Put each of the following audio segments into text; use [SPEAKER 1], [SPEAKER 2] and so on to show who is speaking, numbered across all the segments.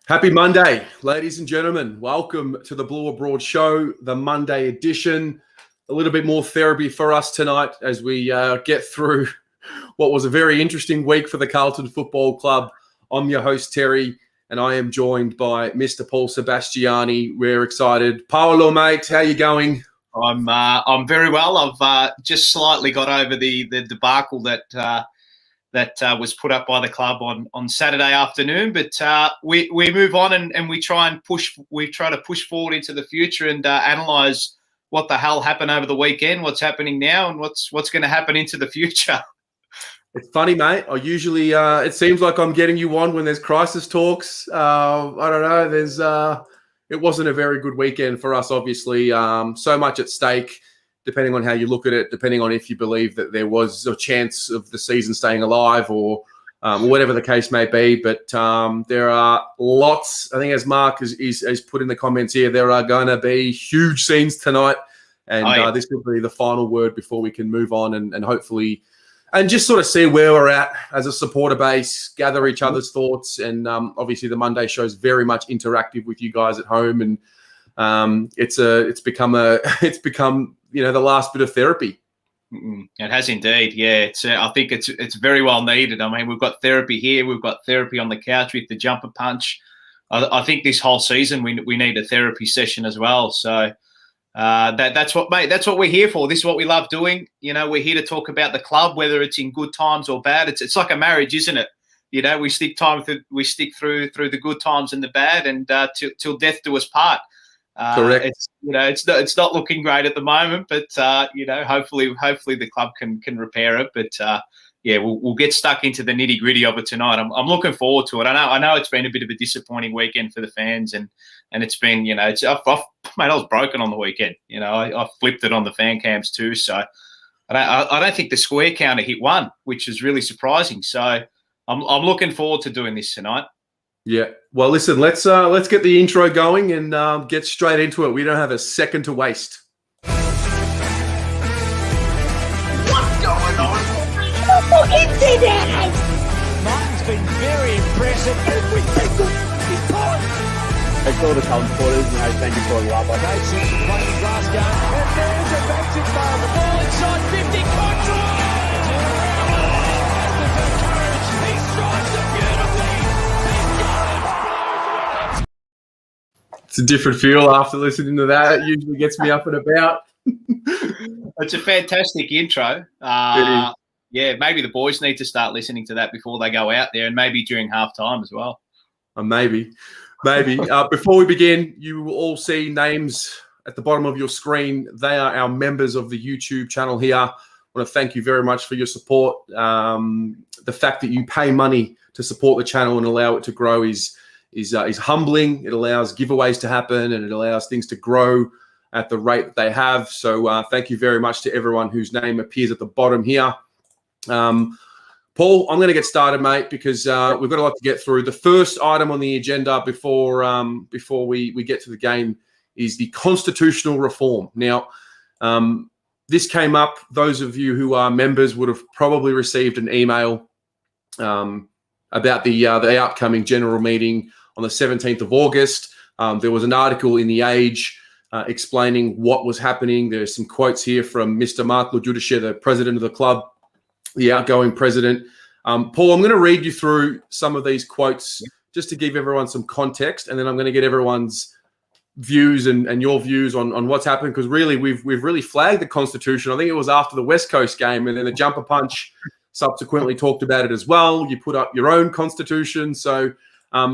[SPEAKER 1] Happy Monday, ladies and gentlemen. Welcome to the Blue Abroad Show, the Monday edition. A little bit more therapy for us tonight as we get through what was a very interesting week for the Carlton Football Club. I'm your host, Terry, and I am joined by Mr. Paul Sebastiani. We're excited. Paolo, mate, how you going?
[SPEAKER 2] I'm very well. I've just slightly got over the debacle that was put up by the club on Saturday afternoon, but we move on and we try to push forward into the future and analyse what the hell happened over the weekend, what's happening now, and what's going to happen into the future.
[SPEAKER 1] It's funny, mate. I usually it seems like I'm getting you on when there's crisis talks. I don't know. It wasn't a very good weekend for us, obviously. So much at stake, depending on how you look at it, depending on if you believe that there was a chance of the season staying alive or whatever the case may be. But there are lots, I think, as Mark has put in the comments here, there are going to be huge scenes tonight. And this will be the final word before we can move on and hopefully and just sort of see where we're at as a supporter base, gather each other's thoughts. And obviously the Monday show is very much interactive with you guys at home. And it's become the last bit of therapy.
[SPEAKER 2] It has indeed, yeah. I think it's very well needed. I mean, we've got therapy here, we've got therapy on the couch with the jumper punch. I think this whole season we need a therapy session as well. So that's what we're here for. This is what we love doing. You know, we're here to talk about the club, whether it's in good times or bad. It's like a marriage, isn't it? You know, we stick through the good times and the bad, and till death do us part.
[SPEAKER 1] Correct.
[SPEAKER 2] It's not looking great at the moment, but hopefully the club can repair it. But we'll get stuck into the nitty gritty of it tonight. I'm looking forward to it. I know it's been a bit of a disappointing weekend for the fans, and it's been I was broken on the weekend. You know, I flipped it on the fan cams too. So I don't think the square counter hit 1, which is really surprising. So I'm looking forward to doing this tonight.
[SPEAKER 1] Yeah. Well, listen, let's get the intro going and get straight into it. We don't have a second to waste.
[SPEAKER 3] What's going on? Martin's been very impressive. Every single time.
[SPEAKER 4] Thanks to all the Carlton supporters, thank you for all the love.
[SPEAKER 3] Gates is playing the grass game. And there's a magic moment. Ball inside 50. Control! He strikes it beautifully.
[SPEAKER 1] It's a different feel after listening to that. It usually gets me up and about.
[SPEAKER 2] It's a fantastic intro.
[SPEAKER 1] It is.
[SPEAKER 2] Yeah, maybe the boys need to start listening to that before they go out there, and maybe during halftime as well.
[SPEAKER 1] Maybe. Before we begin, you will all see names at the bottom of your screen. They are our members of the YouTube channel here. I want to thank you very much for your support. The fact that you pay money to support the channel and allow it to grow is humbling. It allows giveaways to happen, and it allows things to grow at the rate that they have. So thank you very much to everyone whose name appears at the bottom here. Paul, I'm going to get started, mate, because we've got a lot to get through. The first item on the agenda before we get to the game is the constitutional reform. Now, this came up. Those of you who are members would have probably received an email about the upcoming general meeting on the 17th of August. There was an article in The Age explaining what was happening. There's some quotes here from Mr. Mark Lajudice, the president of the club, the outgoing president. Paul, I'm going to read you through some of these quotes just to give everyone some context, and then I'm going to get everyone's views and your views on what's happened, because really we've really flagged the Constitution. I think it was after the West Coast game, and then the Jumper Punch subsequently talked about it as well. You put up your own Constitution. So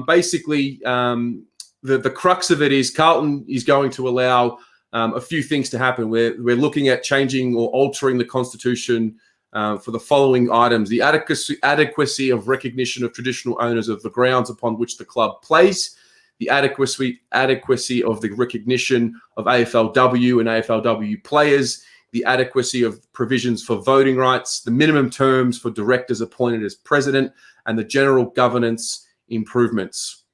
[SPEAKER 1] basically the crux of it is Carlton is going to allow a few things to happen. We're looking at changing or altering the Constitution for the following items: the adequacy of recognition of traditional owners of the grounds upon which the club plays, the adequacy of the recognition of AFLW and AFLW players, the adequacy of provisions for voting rights, the minimum terms for directors appointed as president, and the general governance improvements.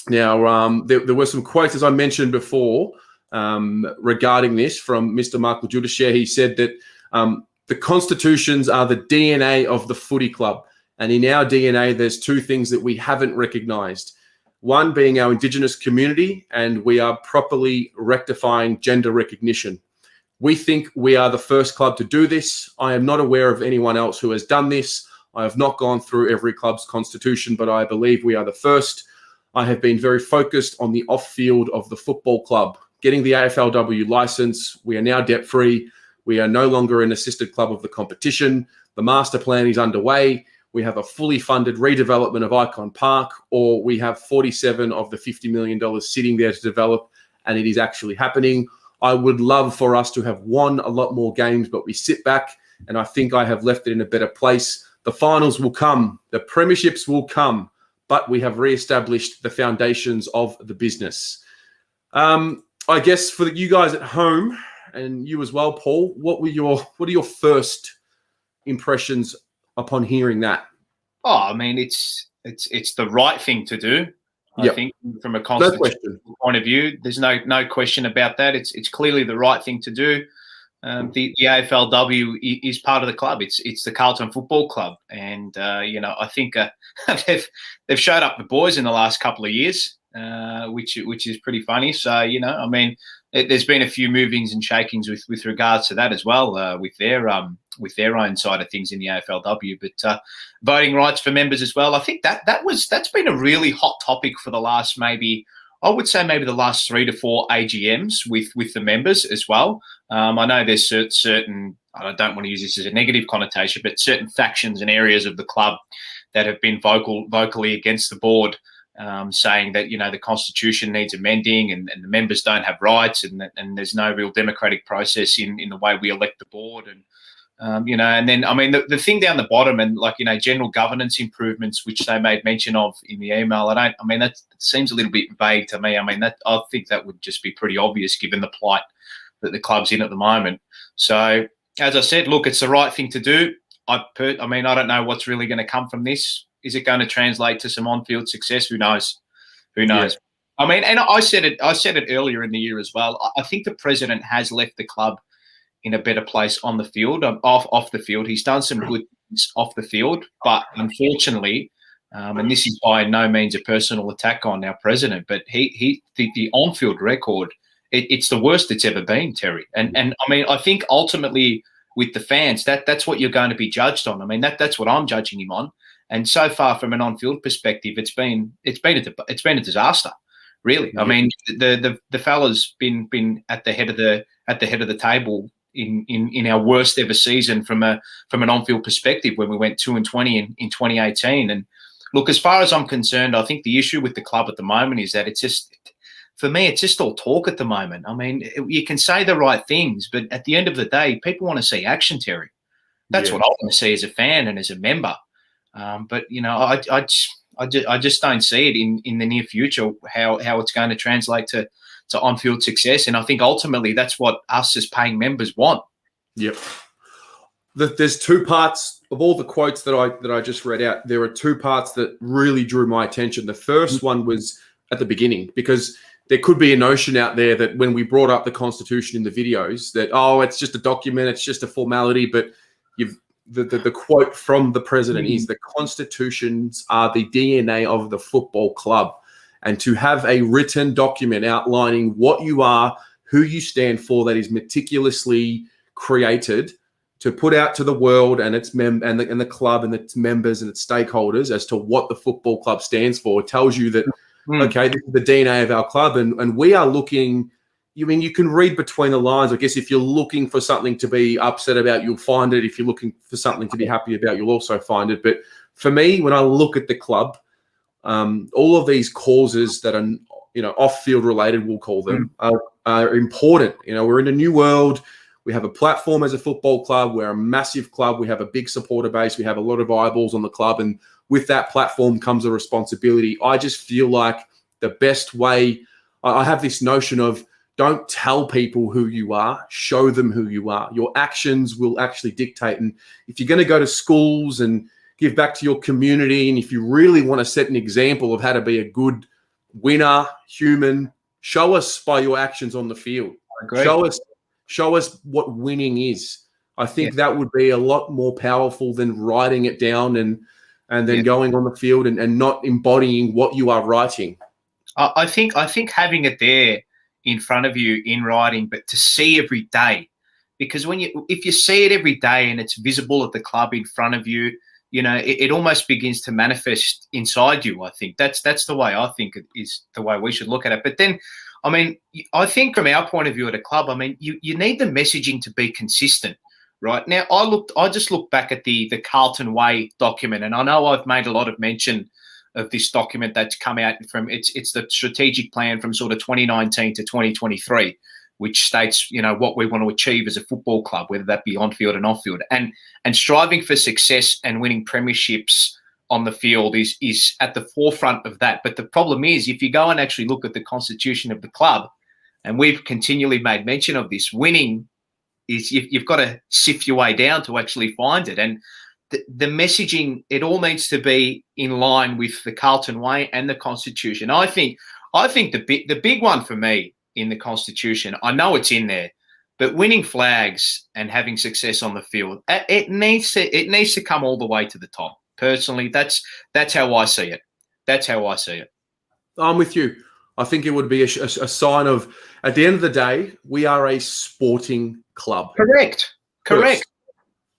[SPEAKER 1] Now, there were some quotes, as I mentioned before, regarding this from Mr. Mark Lajudice. He said that the constitutions are the DNA of the footy club. And in our DNA, there's two things that we haven't recognised. One being our Indigenous community, and we are properly rectifying gender recognition. We think we are the first club to do this. I am not aware of anyone else who has done this. I have not gone through every club's constitution, but I believe we are the first. I have been very focused on the off-field of the football club, getting the AFLW license. We are now debt-free. We are no longer an assisted club of the competition. The master plan is underway. We have a fully funded redevelopment of Icon Park, or we have 47 of the $50 million sitting there to develop, and it is actually happening. I would love for us to have won a lot more games, but we sit back, and I think I have left it in a better place. The finals will come. The premierships will come, but we have re-established the foundations of the business. I guess for you guys at home, and you as well, Paul, what are your first impressions upon hearing that?
[SPEAKER 2] Oh, I mean, it's the right thing to do. I think from a constitutional point of view, there's no question about that. It's clearly the right thing to do. The AFLW is part of the club. It's the Carlton Football Club, and I think they've showed up the boys in the last couple of years, which is pretty funny. So I mean, there's been a few movings and shakings with regards to that as well, with their own side of things in the AFLW. But voting rights for members as well. I think that's been a really hot topic for the last maybe the last 3 to 4 AGMs with the members as well. I know there's certain, I don't want to use this as a negative connotation, but certain factions and areas of the club that have been vocally against the board, saying that the constitution needs amending and the members don't have rights and there's no real democratic process in the way we elect the board and and then I mean the thing down the bottom and general governance improvements which they made mention of in the email. That seems a little bit vague to me. I think that would just be pretty obvious given the plight that the club's in at the moment. So as I said, look, it's the right thing to do. I don't know what's really going to come from this. Is it going to translate to some on-field success? Who knows? Yeah. I mean, and I said it earlier in the year as well. I think the president has left the club in a better place on the field, off the field. He's done some good things off the field, but unfortunately, and this is by no means a personal attack on our president, but the on-field record, it's the worst it's ever been, Terry. And I mean, I think ultimately with the fans, that's what you're going to be judged on. I mean, that's what I'm judging him on. And so far, from an on-field perspective, it's been a disaster, really. I mean, the fella's been at the head of the table in our worst ever season from an on-field perspective when we went 2-20 in 2018. And look, as far as I'm concerned, I think the issue with the club at the moment is that it's just all talk at the moment. I mean, you can say the right things, but at the end of the day, people want to see action, Terry. That's what I want to see as a fan and as a member. But I just don't see it in the near future how it's going to translate to on-field success. And I think ultimately that's what us as paying members want.
[SPEAKER 1] Yep. There's two parts of all the quotes that I just read out. There are two parts that really drew my attention. The first one was at the beginning, because there could be a notion out there that when we brought up the Constitution in the videos that, it's just a document, it's just a formality, but the quote from the president is the constitutions are the DNA of the football club. And to have a written document outlining what you are, who you stand for, that is meticulously created to put out to the world and its and the club and its members and its stakeholders as to what the football club stands for, tells you that, okay, this is the DNA of our club. And we are looking, you can read between the lines. I guess if you're looking for something to be upset about, you'll find it. If you're looking for something to be happy about, you'll also find it. But for me, when I look at the club, all of these causes that are, off-field related, we'll call them, are important. We're in a new world. We have a platform as a football club. We're a massive club. We have a big supporter base. We have a lot of eyeballs on the club. And with that platform comes a responsibility. I just feel like the best way, I have this notion of, don't tell people who you are, show them who you are. Your actions will actually dictate. And if you're going to go to schools and give back to your community, and if you really want to set an example of how to be a good winner, human, show us by your actions on the field. Show us what winning is. I think that would be a lot more powerful than writing it down and then going on the field and not embodying what you are writing.
[SPEAKER 2] I think having it there in front of you in writing, but to see every day, because if you see it every day and it's visible at the club in front of you, it almost begins to manifest inside you. I think that's the way I think it is the way we should look at it. But then, I mean, I think from our point of view at a club, I mean, you need the messaging to be consistent. Right now, I just looked back at the Carlton Way document, and I know I've made a lot of mention of this document that's come out from it's the strategic plan from sort of 2019 to 2023, which states what we want to achieve as a football club, whether that be on field and off field, and striving for success and winning premierships on the field is at the forefront of that. But the problem is, if you go and actually look at the constitution of the club, and we've continually made mention of this, winning is you've got to sift your way down to actually find it. And the messaging, it all needs to be in line with the Carlton Way and the Constitution. I think the big one for me in the Constitution, I know it's in there, but winning flags and having success on the field, it needs to come all the way to the top. Personally, that's how I see it. That's how I see it.
[SPEAKER 1] I'm with you. I think it would be a sign of, at the end of the day, we are a sporting club.
[SPEAKER 2] Correct.
[SPEAKER 1] First.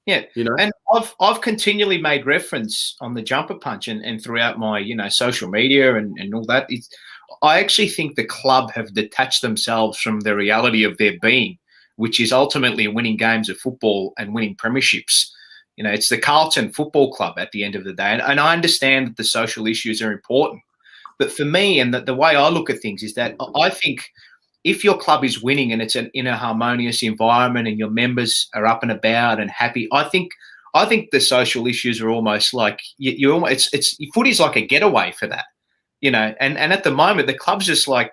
[SPEAKER 2] Yeah, and I've continually made reference on the jumper punch and throughout my social media and all that. I actually think the club have detached themselves from the reality of their being, which is ultimately winning games of football and winning premierships. It's the Carlton Football Club at the end of the day, and I understand that the social issues are important, but for me and the way I look at things is that I think if your club is winning and it's in a harmonious environment and your members are up and about and happy, I think the social issues are almost like footy's like a getaway for that, and at the moment the club's just like,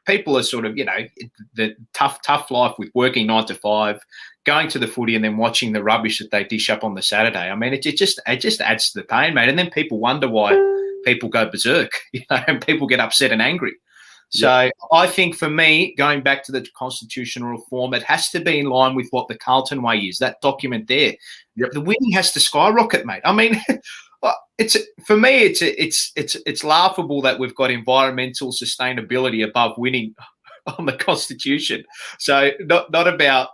[SPEAKER 2] people are sort of, the tough life with working 9 to 5, going to the footy and then watching the rubbish that they dish up on the Saturday. I mean, it just adds to the pain, mate. And then people wonder why people go berserk, and people get upset and angry. So I think for me, going back to the constitutional reform, it has to be in line with what the Carlton Way is, that document there. Yep. The winning has to skyrocket, mate. I mean, for me, it's laughable that we've got environmental sustainability above winning on the Constitution. So not about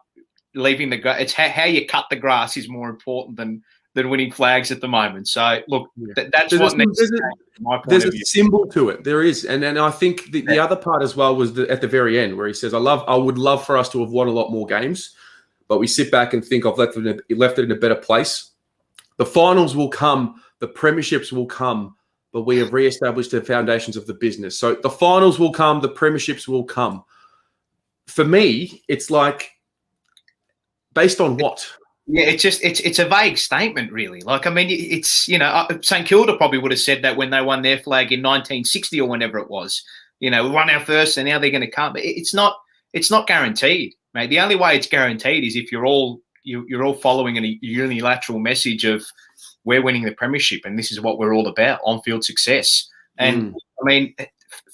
[SPEAKER 2] leaving the grass. It's how you cut the grass is more important than winning flags at the moment. So look, that's what needs to change from my point of view.
[SPEAKER 1] There's a symbol to it. There is, and I think the other part as well was at the very end where he says, "I would love for us to have won a lot more games, but we sit back and think I've left it in a better place. The finals will come, the premierships will come, but we have reestablished the foundations of the business. So the finals will come, the premierships will come." For me, it's like, based on what?
[SPEAKER 2] Yeah, it's a vague statement, really. Like, I mean, it's, St Kilda probably would have said that when they won their flag in 1960 or whenever it was. We won our first, and now they're going to come. It's not guaranteed, mate. The only way it's guaranteed is if you're all following a unilateral message of we're winning the premiership and this is what we're all about, on-field success. And I mean,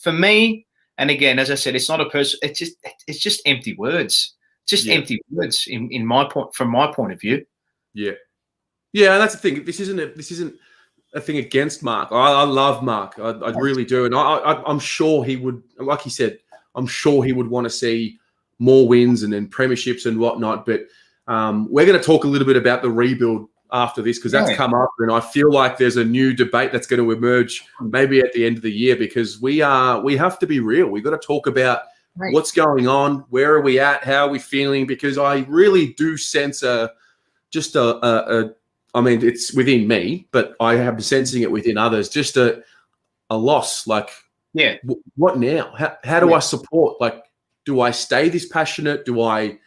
[SPEAKER 2] for me, and again, as I said, it's not a person. It's just empty words. Empty words from my point of view.
[SPEAKER 1] Yeah, and that's the thing. This isn't a thing against Mark. I love Mark. I really do, and I'm sure he would, like he said, I'm sure he would want to see more wins and then premierships and whatnot. But we're going to talk a little bit about the rebuild after this, because that's come up, and I feel like there's a new debate that's going to emerge maybe at the end of the year, because we have to be real. We've got to talk about what's going on, where are we at, how are we feeling, because I really do sense I mean, it's within me, but I have been sensing it within others, just a loss. Like, what now? How do I support? Like, do I stay this passionate? Do I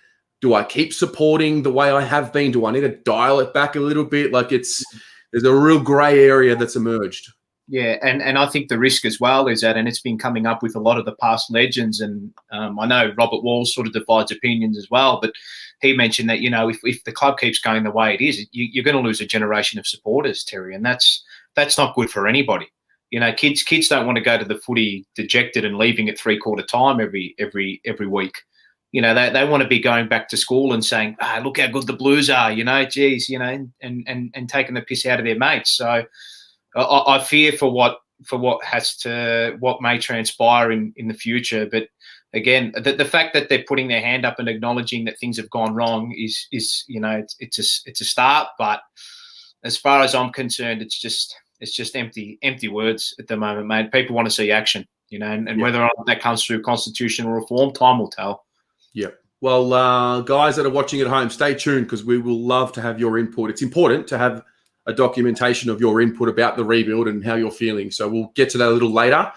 [SPEAKER 1] keep supporting the way I have been? Do I need to dial it back a little bit? Like, there's a real grey area that's emerged.
[SPEAKER 2] Yeah, and I think the risk as well is that, and it's been coming up with a lot of the past legends, and I know Robert Walls sort of divides opinions as well, but he mentioned that, if the club keeps going the way it is, you're going to lose a generation of supporters, Terry, and that's not good for anybody. Kids don't want to go to the footy dejected and leaving at three-quarter time every week. They want to be going back to school and saying, look how good the Blues are, geez, and taking the piss out of their mates. So I fear for what what may transpire in the future. But again, the fact that they're putting their hand up and acknowledging that things have gone wrong is it's a start. But as far as I'm concerned, it's just empty words at the moment, mate. People want to see action, and whether or not that comes through constitutional reform, time will tell.
[SPEAKER 1] Yeah. Well, guys that are watching at home, stay tuned because we will love to have your input. It's important to have a documentation of your input about the rebuild and how you're feeling. So we'll get to that a little later.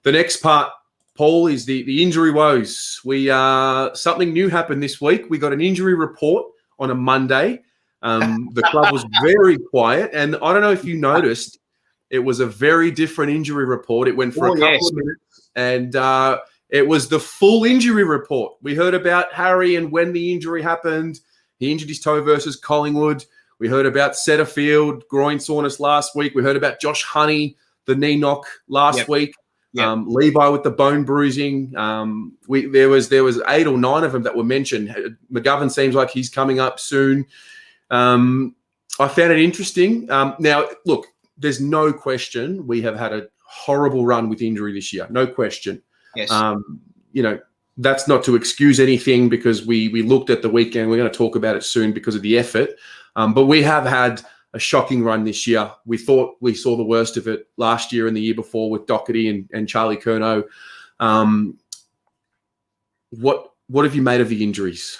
[SPEAKER 1] The next part, Paul, is the injury woes. Something new happened this week. We got an injury report on a Monday. The club was very quiet, and I don't know if you noticed, it was a very different injury report. It went for a couple of minutes, and it was the full injury report. We heard about Harry and when the injury happened. He injured his toe versus Collingwood. We heard about Setterfield, groin soreness last week. We heard about Josh Honey, the knee knock last week. Yep. Levi with the bone bruising. There was 8 or 9 of them that were mentioned. McGovern seems like he's coming up soon. I found it interesting. Now, look, there's no question we have had a horrible run with injury this year. No question.
[SPEAKER 2] Yes.
[SPEAKER 1] That's not to excuse anything because we looked at the weekend. We're going to talk about it soon because of the effort. But we have had a shocking run this year. We thought we saw the worst of it last year and the year before with Doherty and Charlie Curnow. What have you made of the injuries?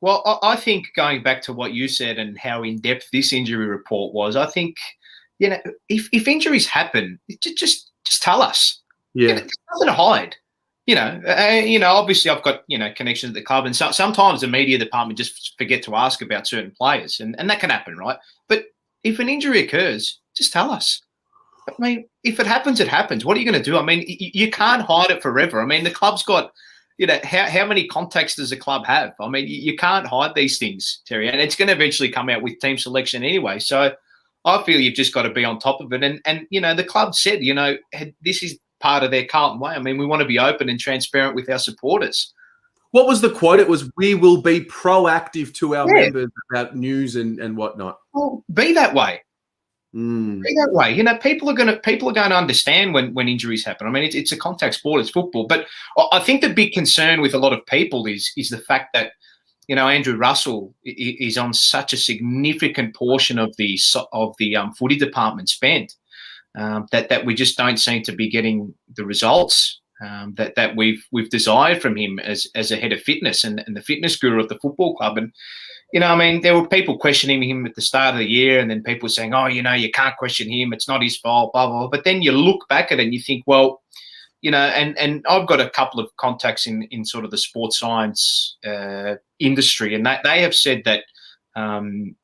[SPEAKER 2] Well, I think going back to what you said and how in-depth this injury report was, I think, if injuries happen, just tell us.
[SPEAKER 1] Yeah.
[SPEAKER 2] There's nothing to hide. Obviously I've got, connections at the club, and sometimes the media department just forget to ask about certain players, and that can happen, right? But if an injury occurs, just tell us. I mean, if it happens, it happens. What are you going to do? I mean, you can't hide it forever. I mean, the club's got, how many contacts does a club have? I mean, you can't hide these things, Terry, and it's going to eventually come out with team selection anyway. So I feel you've just got to be on top of it. And the club said, this is part of their Carlton way. I mean, we want to be open and transparent with our supporters.
[SPEAKER 1] What was the quote? It was, we will be proactive to our members about news and whatnot.
[SPEAKER 2] Well, be that way. Be that way. People are going to understand when injuries happen. I mean, it's a contact sport, it's football. But I think the big concern with a lot of people is the fact that, Andrew Russell is on such a significant portion of the footy department spend that we just don't seem to be getting the results that we've desired from him as a head of fitness and the fitness guru of the football club. And there were people questioning him at the start of the year, and then people saying, "Oh, you can't question him; it's not his fault." Blah blah blah. But then you look back at it and you think, well, and I've got a couple of contacts in sort of the sports science industry, and they have said that. And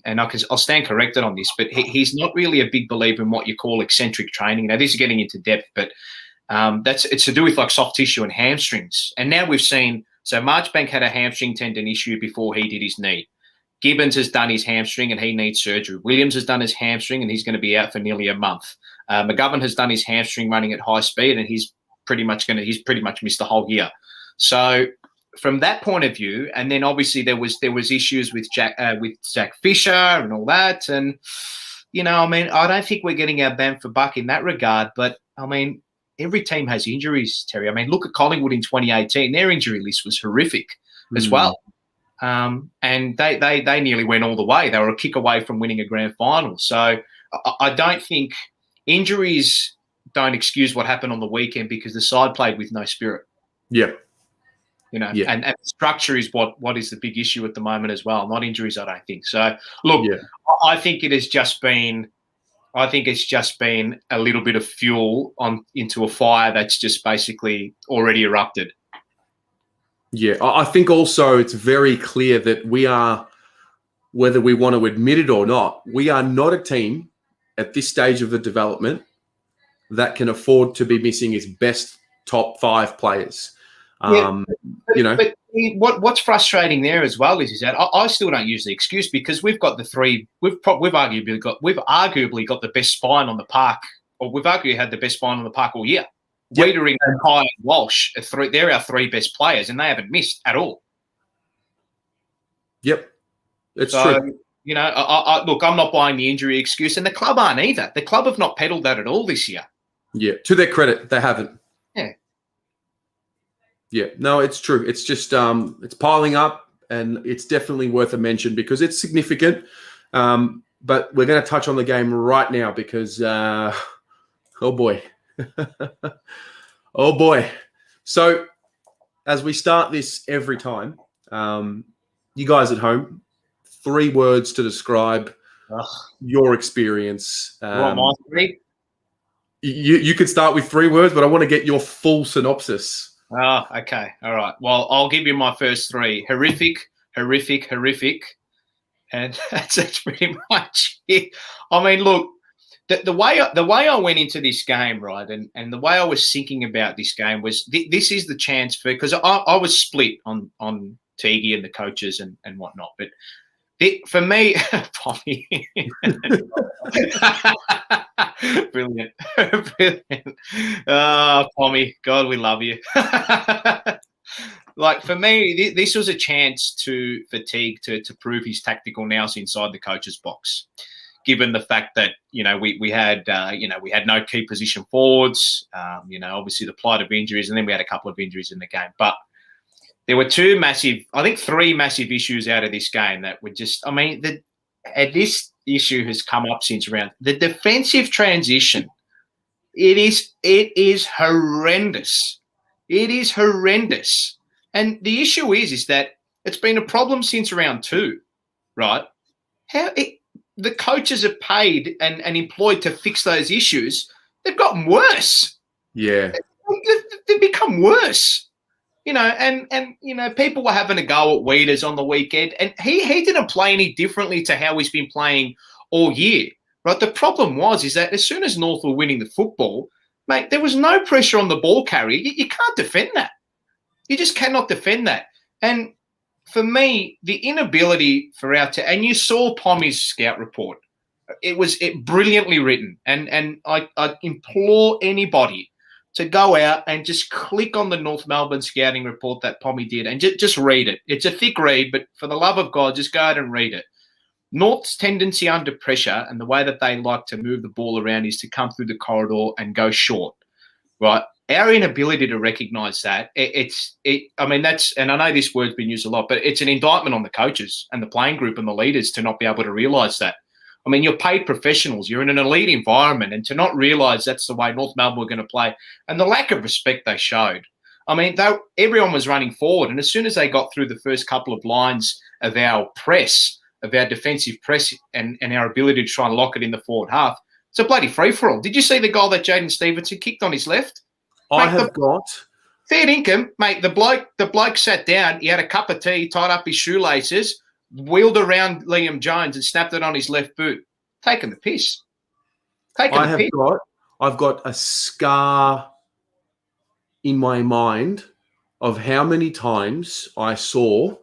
[SPEAKER 2] I'll stand corrected on this, but he's not really a big believer in what you call eccentric training. Now, this is getting into depth, but it's to do with like soft tissue and hamstrings. And now we've seen, so Marchbank had a hamstring tendon issue before he did his knee. Gibbons has done his hamstring and he needs surgery. Williams has done his hamstring and he's going to be out for nearly a month. McGovern has done his hamstring running at high speed and he's pretty much missed the whole year. So from that point of view, and then obviously there was issues with Zach Fisher and all that, and I don't think we're getting our bang for buck in that regard. But I mean, every team has injuries, Terry. I mean, look at Collingwood in 2018; their injury list was horrific as well, and they nearly went all the way. They were a kick away from winning a grand final. So I don't think injuries don't excuse what happened on the weekend because the side played with no spirit.
[SPEAKER 1] Yeah.
[SPEAKER 2] And structure is what is the big issue at the moment as well, not injuries, I don't think. So, look, I think it's just been a little bit of fuel into a fire that's just basically already erupted.
[SPEAKER 1] Yeah, I think also it's very clear that we are, whether we want to admit it or not, we are not a team at this stage of the development that can afford to be missing its best top 5 players. But
[SPEAKER 2] what's frustrating there as well is that I still don't use the excuse because we've got the three. We've arguably got the best spine on the park, or we've arguably had the best spine on the park all year. Wiedering, Kyle, and Walsh they're our 3 best players, and they haven't missed at all.
[SPEAKER 1] Yep, it's true.
[SPEAKER 2] Look, I'm not buying the injury excuse, and the club aren't either. The club have not peddled that at all this year.
[SPEAKER 1] Yeah, to their credit, they haven't.
[SPEAKER 2] Yeah.
[SPEAKER 1] Yeah, no, it's true. It's just it's piling up, and it's definitely worth a mention because it's significant. But we're going to touch on the game right now because, oh boy, oh boy. So as we start this every time, you guys at home, 3 words to describe your experience.
[SPEAKER 2] Want my 3?
[SPEAKER 1] You could start with 3 words, but I want to get your full synopsis.
[SPEAKER 2] Oh, okay. All right. Well, I'll give you my first 3. Horrific, horrific, horrific. And that's pretty much it. I mean, look, the way I went into this game, right, and the way I was thinking about this game was this is the chance for, because I was split on Teague and the coaches and whatnot. But for me, Pommy, brilliant, brilliant. Pommy, God, we love you. Like, for me, this was a chance for Teague to prove his tactical nous inside the coach's box, given the fact that, we had no key position forwards, obviously the plight of injuries, and then we had a couple of injuries in the game. But there were 3 massive issues out of this game that were just, this issue has come up since around the defensive transition. It is horrendous. It is horrendous. And the issue is that it's been a problem since round 2, right? The coaches are paid and employed to fix those issues. They've gotten worse.
[SPEAKER 1] Yeah.
[SPEAKER 2] They've become worse. And people were having a go at Weeders on the weekend, and he didn't play any differently to how he's been playing all year, right? The problem is that as soon as North were winning the football, mate, there was no pressure on the ball carrier. You can't defend that. You just cannot defend that. And for me, the inability for and you saw Pommy's scout report. It was brilliantly written. And I implore anybody to go out and just click on the North Melbourne scouting report that Pommy did and just read it. It's a thick read, but for the love of God, just go out and read it. North's tendency under pressure and the way that they like to move the ball around is to come through the corridor and go short, right? Our inability to recognise that, that's, and I know this word's been used a lot, but it's an indictment on the coaches and the playing group and the leaders to not be able to realise that. I mean, you're paid professionals. You're in an elite environment, and to not realise that's the way North Melbourne were going to play, and the lack of respect they showed. I mean, everyone was running forward, and as soon as they got through the first couple of lines of our press, of our defensive press, and our ability to try and lock it in the forward half, it's a bloody free-for-all. Did you see the goal that Jaden Stevenson kicked on his left?
[SPEAKER 1] I have got
[SPEAKER 2] fair income, mate. The bloke sat down. He had a cup of tea, tied up his shoelaces, wheeled around Liam Jones, and snapped it on his left boot. Taking the piss. I've got a scar in my mind of how many times I saw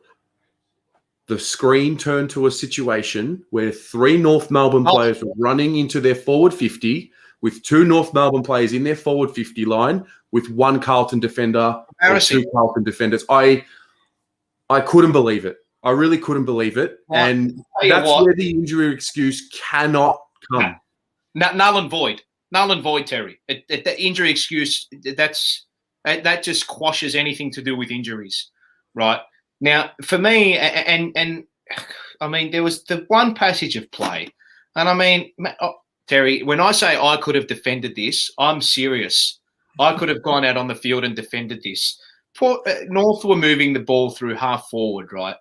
[SPEAKER 2] the screen turn to a situation where 3 North Melbourne players were running into their forward 50 with 2 North Melbourne players in their forward 50 line with 1 Carlton defender or 2 Carlton defenders. I couldn't believe it. I really couldn't believe it. And that's where the injury excuse cannot come. Null and void. Null and void, Terry. The injury excuse, that just quashes anything to do with injuries, right? Now, for me, and I mean, there was the one passage of play, and I mean, Terry, when I say I could have defended this, I'm serious. I could have gone out on the field and defended this. North were moving the ball through half forward, right?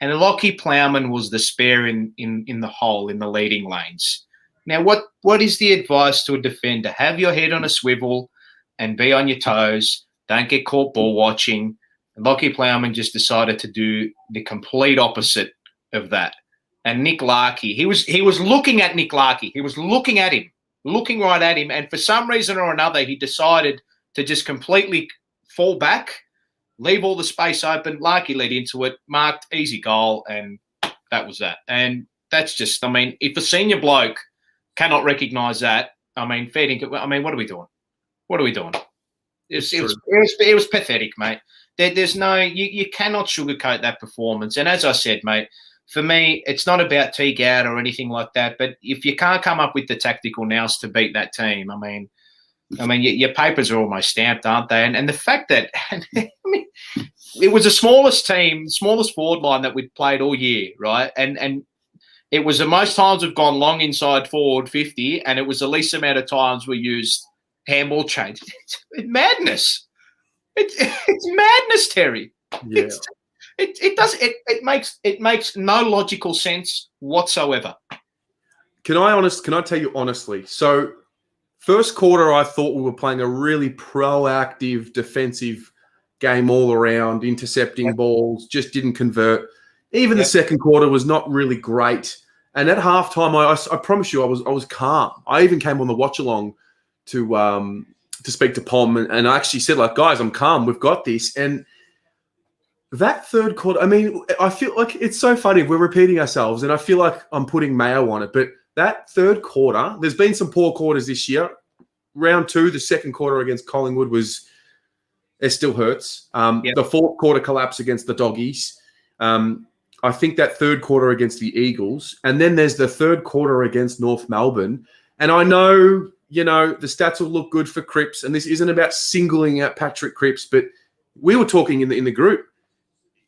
[SPEAKER 2] And Lockie Plowman was the spare in the hole in the leading lanes. Now, what is the advice to a defender? Have your head on a swivel and be on your toes. Don't get caught ball watching. And Lockie Plowman just decided to do the complete opposite of that. And Nick Larkey, he was looking at Nick Larkey. He was looking at him, looking right at him. And for some reason or another, he decided to just completely fall back, leave all the space open. Larkey led into it, marked, easy goal, and that was that. And that's just, I mean, if a senior bloke cannot recognise that, I mean, what are we doing? What are we doing? It was pathetic, mate. There's no, you cannot sugarcoat that performance. And as I said, mate, for me, it's not about Teague out or anything like that. But if you can't come up with the tactical nous to beat that team, I mean, I mean, your papers are almost stamped, aren't they? And the fact that I mean, it was the smallest team, smallest forward line that we'd played all year, right? And it was the most times we've gone long inside forward 50, and it was the least amount of times we used handball change. It's madness. It's madness, Terry.
[SPEAKER 1] Yeah.
[SPEAKER 2] It makes no logical sense whatsoever.
[SPEAKER 1] Can I tell you honestly? So first quarter, I thought we were playing a really proactive defensive game all around, intercepting balls, just didn't convert. Even the second quarter was not really great. And at halftime, I promise you, I was calm. I even came on the watch along to speak to Pom, and I actually said, like, guys, I'm calm. We've got this. And that third quarter, I mean, I feel like it's so funny. We're repeating ourselves, and I feel like I'm putting mayo on it. But that third quarter, there's been some poor quarters this year. Round 2, the second quarter against Collingwood it still hurts. The fourth quarter collapse against the Doggies. I think that third quarter against the Eagles. And then there's the third quarter against North Melbourne. And I know, the stats will look good for Cripps, and this isn't about singling out Patrick Cripps, but we were talking in the group.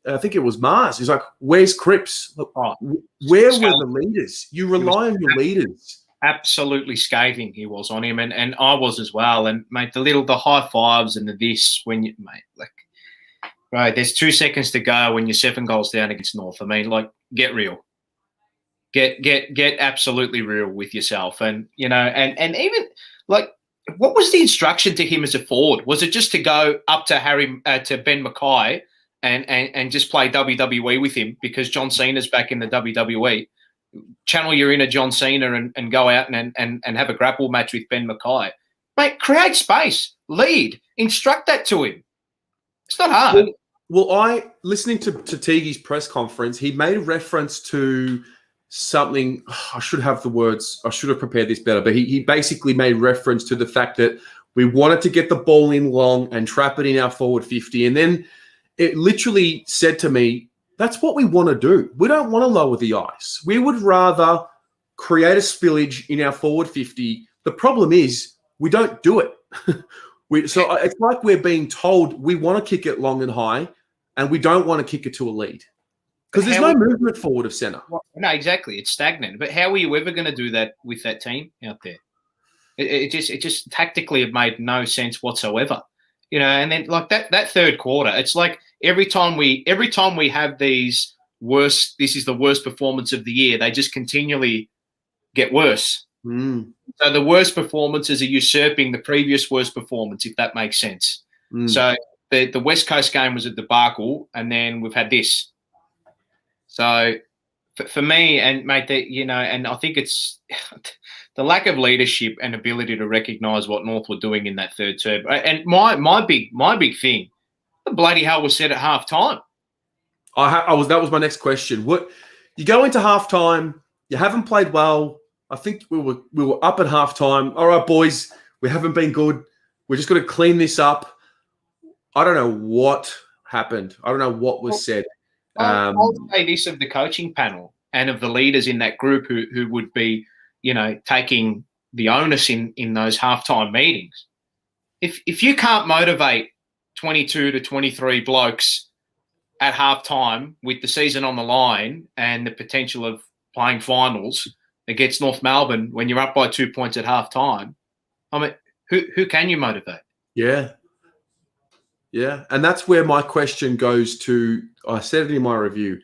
[SPEAKER 1] I think it was Mars. He's like, where's Cripps? Look, where were the leaders? You rely on your leaders.
[SPEAKER 2] Absolutely scathing he was on him, and I was as well. And, mate, the high fives and right, there's 2 seconds to go when you're 7 goals down against North. I mean, like, get real. Get absolutely real with yourself. And, and even, like, what was the instruction to him as a forward? Was it just to go up to to Ben Mackay and just play WWE with him because John Cena's back in the WWE? Channel your inner John Cena and go out and have a grapple match with Ben Mackay. Mate, create space, lead, instruct that to him. It's not hard.
[SPEAKER 1] Well, listening to Teague's press conference, he made reference to something. I should have the words. I should have prepared this better. But he basically made reference to the fact that we wanted to get the ball in long and trap it in our forward 50. And then it literally said to me, that's what we want to do. We don't want to lower the ice. We would rather create a spillage in our forward 50. The problem is we don't do it. So it's like we're being told we want to kick it long and high, and we don't want to kick it to a lead because there's no movement forward of centre.
[SPEAKER 2] No, exactly. It's stagnant. But how are you ever going to do that with that team out there? It just tactically it made no sense whatsoever. And then like that third quarter, it's like every time we have these this is the worst performance of the year, they just continually get worse. So the worst performances are usurping the previous worst performance, if that makes sense. So the West Coast game was a debacle, and then we've had this. So for me, and mate, and I think it's the lack of leadership and ability to recognise what North were doing in that third term. And my big thing, the bloody hell was said at half time.
[SPEAKER 1] That was my next question. What you go into half time, you haven't played well. I think we were up at half time. All right, boys, we haven't been good. We're just going to clean this up. I don't know what happened. I don't know what was said.
[SPEAKER 2] I'll say this of the coaching panel and of the leaders in that group who would be, taking the onus in those halftime meetings. If you can't motivate 22 to 23 blokes at halftime with the season on the line and the potential of playing finals against North Melbourne when you're up by 2 points at halftime, I mean, who can you motivate?
[SPEAKER 1] Yeah. And that's where my question goes to. I said it in my review.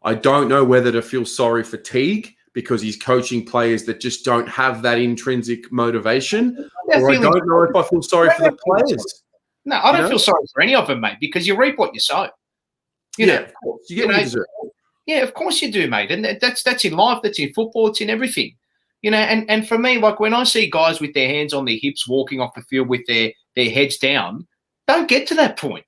[SPEAKER 1] I don't know whether to feel sorry for Teague because he's coaching players that just don't have that intrinsic motivation, or I don't know if I feel sorry for the players.
[SPEAKER 2] No, I don't feel sorry for any of them, mate, because you reap what you sow.
[SPEAKER 1] Of course. You get what you deserve.
[SPEAKER 2] Yeah, of course you do, mate. And that's in life, that's in football, it's in everything. And for me, like when I see guys with their hands on their hips walking off the field with their heads down, don't get to that point.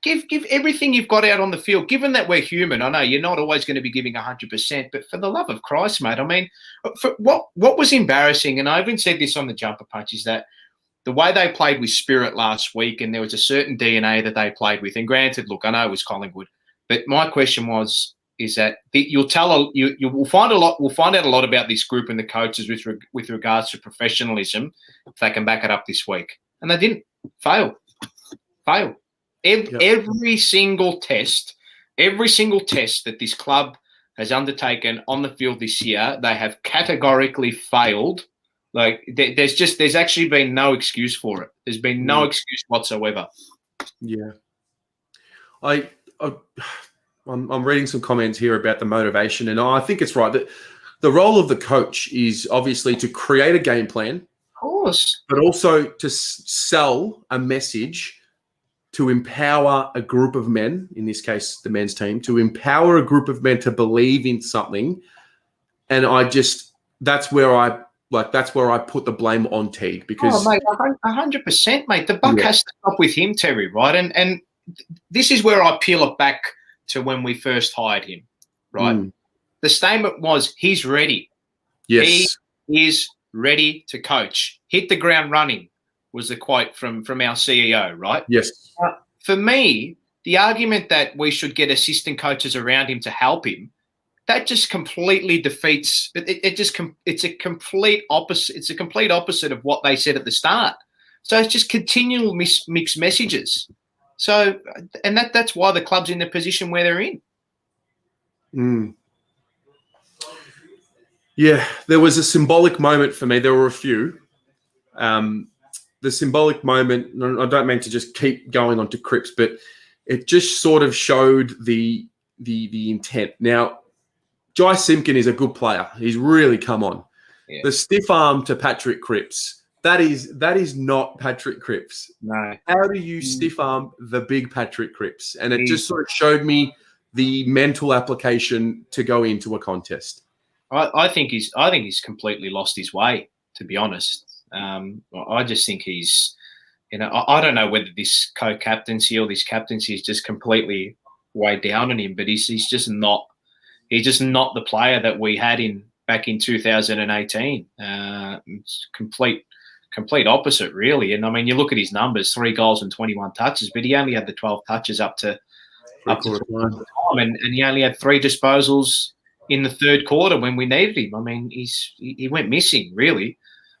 [SPEAKER 2] Give everything you've got out on the field. Given that we're human, I know you're not always going to be giving 100%, but for the love of Christ, mate, I mean, what was embarrassing, and I even said this on the jumper punch, is that the way they played with spirit last week, and there was a certain DNA that they played with. And granted, look, I know it was Collingwood, but my question was, is that you will find out a lot about this group and the coaches with regards to professionalism if they can back it up this week. And they didn't. Fail. Every single test that this club has undertaken on the field this year, they have categorically failed. Like there's actually been no excuse for it. There's been no excuse whatsoever.
[SPEAKER 1] Yeah. I'm reading some comments here about the motivation, and I think it's right that the role of the coach is obviously to create a game plan,
[SPEAKER 2] of course,
[SPEAKER 1] but also to sell a message to empower a group of men, in this case, the men's team, to empower a group of men to believe in something. And that's where I put the blame on Teague because,
[SPEAKER 2] mate, 100%, mate. The buck has to stop with him, Terry, right? And this is where I peel it back to when we first hired him, right? The statement was, he's ready.
[SPEAKER 1] Yes.
[SPEAKER 2] He is ready to coach. Hit the ground running was the quote from our CEO, right?
[SPEAKER 1] Yes.
[SPEAKER 2] For me, the argument that we should get assistant coaches around him to help him, that just completely defeats it's a complete opposite. It's a complete opposite of what they said at the start. So it's just continual mixed messages. So, and that's why the club's in the position where they're in.
[SPEAKER 1] Yeah, there was a symbolic moment for me. There were a few. The symbolic moment, I don't mean to just keep going on to Cripps, but it just sort of showed the intent. Now, Jai Simpkin is a good player. He's really come on. Yeah. The stiff arm to Patrick Cripps, that is not Patrick Cripps.
[SPEAKER 2] No.
[SPEAKER 1] How do you stiff arm the big Patrick Cripps? And it just sort of showed me the mental application to go into a contest.
[SPEAKER 2] I think he's completely lost his way, to be honest. I just think he's, I don't know whether this co-captaincy or this captaincy is just completely weighed down on him, but he's just not the player that we had back in 2018. It's complete opposite, really. And I mean, you look at his numbers: 3 goals and 21 touches, but he only had the 12 touches up to time, and he only had 3 disposals in the third quarter when we needed him. I mean, he went missing, really.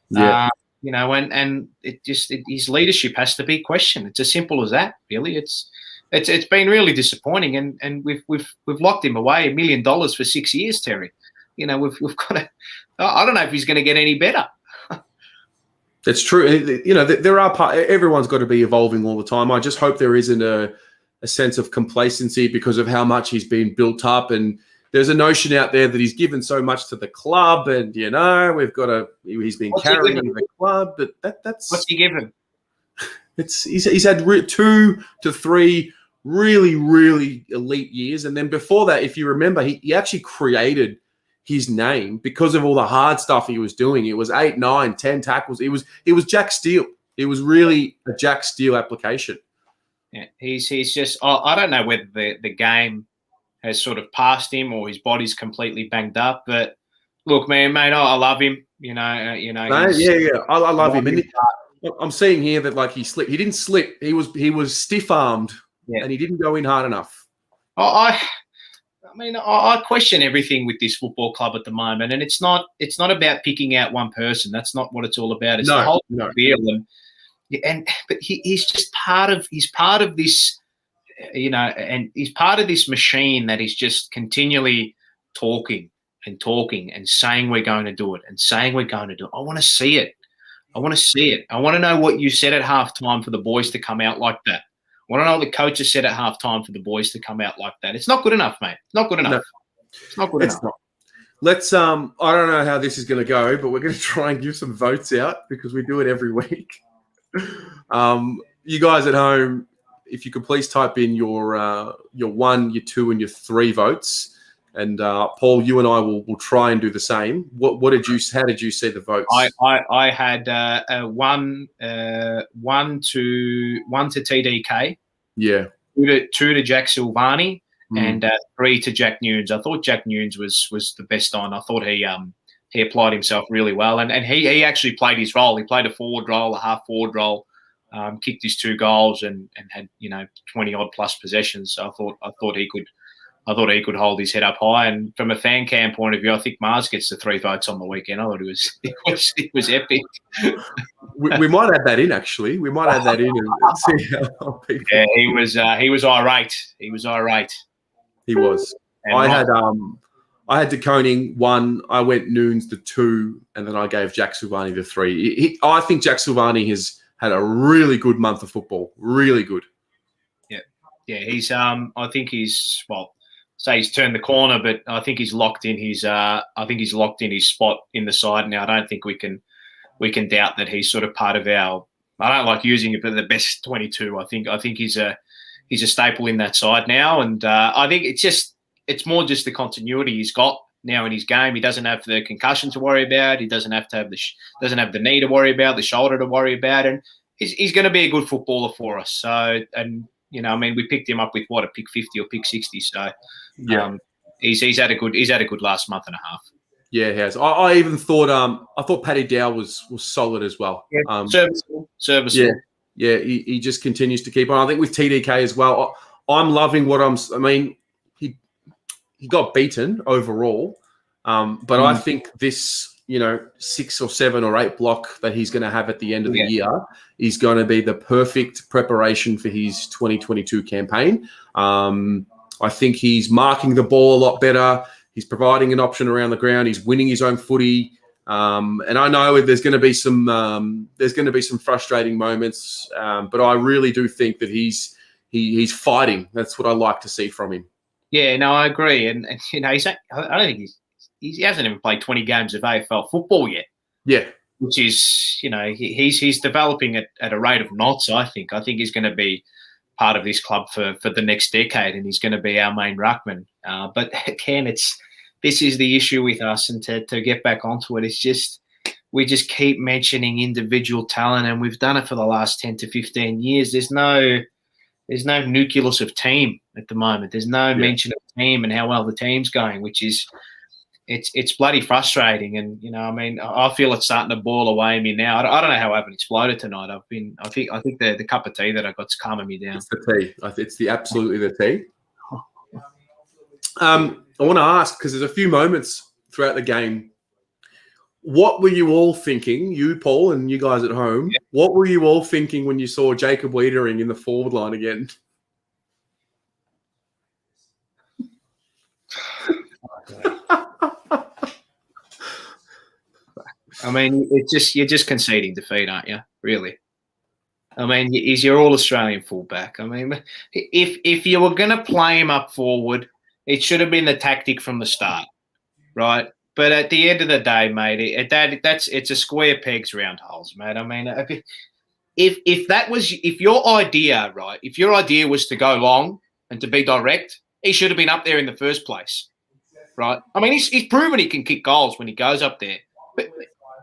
[SPEAKER 1] Yeah.
[SPEAKER 2] And his leadership has to be questioned. It's as simple as that, really. It's been really disappointing, and we've locked him away $1 million for 6 years, Terry. We've got to. I don't know if he's going to get any better.
[SPEAKER 1] That's true. There are everyone's got to be evolving all the time. I just hope there isn't a sense of complacency because of how much he's been built up, and there's a notion out there that he's given so much to the club, and he's been carrying the club. But that's
[SPEAKER 2] what's he given?
[SPEAKER 1] He's had 2 to 3 really, really elite years, and then before that, if you remember, he actually created his name because of all the hard stuff he was doing. It was 8, 9, 10 tackles. It was Jack Steele. It was really a Jack Steele application.
[SPEAKER 2] Yeah, he's just. I don't know whether the game has sort of passed him or his body's completely banged up. But look, mate, I love him.
[SPEAKER 1] I love him. And I'm seeing here that like he slipped. He didn't slip. He was stiff armed, and he didn't go in hard enough.
[SPEAKER 2] I question everything with this football club at the moment, and it's not about picking out one person. That's not what it's all about. It's the whole field, but he's just part of this, and he's part of this machine that is just continually talking and saying we're going to do it and saying we're going to do it. I want to see it. I want to know what you said at halftime for the boys to come out like that. I want to know what the coaches said at halftime for the boys to come out like that. It's not good enough, mate. It's not good enough. No, it's not good enough.
[SPEAKER 1] Not. Let's I don't know how this is going to go, but we're going to try and give some votes out because we do it every week. You guys at home, if you could please type in your 1, your 2, and your 3 votes, and Paul, you and I will try and do the same. How did you see the votes?
[SPEAKER 2] I had 1 to TDK.
[SPEAKER 1] Yeah.
[SPEAKER 2] 2 to Jack Silvani and 3 to Jack Nunes. I thought Jack Nunes was the best on. I thought he applied himself really well, and he actually played his role. He played a forward role, a half forward role, kicked his 2 goals, and had 20 odd plus possessions. So I thought he I thought he could hold his head up high. And from a fan cam point of view, I think Mars gets the 3 votes on the weekend. I thought it was epic.
[SPEAKER 1] We might add that in, actually. We might add that in and see how people.
[SPEAKER 2] Yeah, he was irate. He was irate.
[SPEAKER 1] He was.
[SPEAKER 2] And
[SPEAKER 1] I had De Koning 1. I went Nunes to 2, and then I gave Jack Silvani the 3. I think Jack Silvani has had a really good month of football. Really good.
[SPEAKER 2] Yeah. He's. I think he's say he's turned the corner, but I think he's locked in his. I think he's locked in his spot in the side now. I don't think we can doubt that he's sort of part of our. I don't like using it, but the best 22. I think he's a staple in that side now, and I think it's more just the continuity he's got now in his game. He doesn't have the concussion to worry about. He doesn't have to have the knee to worry about, the shoulder to worry about, and he's going to be a good footballer for us. So, and we picked him up with a pick 50 or pick 60. So, yeah, he's had a good last month and a half.
[SPEAKER 1] Yeah, he has. I even thought I thought Paddy Dow was solid as well.
[SPEAKER 2] Yeah, serviceable.
[SPEAKER 1] Yeah, he just continues to keep on. I think with TDK as well, I'm loving what I mean, he got beaten overall, but I think this, 6 or 7 or 8 block that he's going to have at the end of the year is going to be the perfect preparation for his 2022 campaign. I think he's marking the ball a lot better. He's providing an option around the ground. He's winning his own footy. And I know there's going to be some frustrating moments, but I really do think that he's fighting. That's what I like to see from him. I
[SPEAKER 2] agree. And I don't think he hasn't even played 20 games of AFL football yet.
[SPEAKER 1] Yeah,
[SPEAKER 2] which is he's developing at a rate of knots. I think he's going to be part of this club for the next decade, and he's going to be our main ruckman. But again, this is the issue with us, and to get back onto it, it's just we just keep mentioning individual talent, and we've done it for the last 10 to 15 years. There's no nucleus of team at the moment. There's no mention of team and how well the team's going, which is it's bloody frustrating. And I feel it's starting to boil away me now. I don't know how I haven't exploded tonight. I think the cup of tea that I got's calming me down.
[SPEAKER 1] It's the tea. It's absolutely the tea. I want to ask, because there's a few moments throughout the game. What were you all thinking, you, Paul, and you guys at home? Yeah. What were you all thinking when you saw Jacob Wiedering in the forward line again?
[SPEAKER 2] You're just conceding defeat, aren't you? Really? He's your all-Australian fullback. If you were going to play him up forward, it should have been the tactic from the start, right? But at the end of the day, mate, it's a square pegs, round holes, mate. If your idea, right, if your idea was to go long and to be direct, he should have been up there in the first place, right? He's proven he can kick goals when he goes up there. But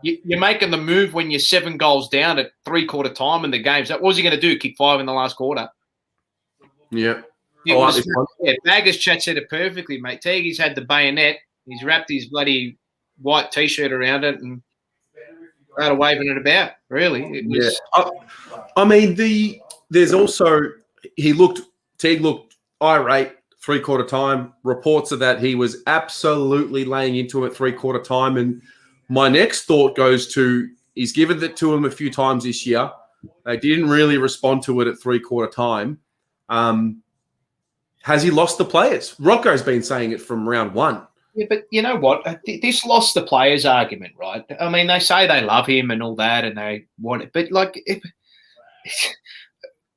[SPEAKER 2] you're making the move when you're 7 goals down at 3/4 time in the games. What was he going to do? Kick 5 in the last quarter?
[SPEAKER 1] Yeah.
[SPEAKER 2] Bagger's chat said it perfectly, mate. Teague's had the bayonet. He's wrapped his bloody white T-shirt around it and started waving it about. Really,
[SPEAKER 1] there's also Teague looked irate 3/4 time. Reports of that he was absolutely laying into him at 3/4 time. And my next thought goes to he's given it to him a few times this year. They didn't really respond to it at 3/4 time. Has he lost the players? Rocco's been saying it from round 1.
[SPEAKER 2] Yeah, but you know what? This lost the players argument, right? They say they love him and all that, and they want it, but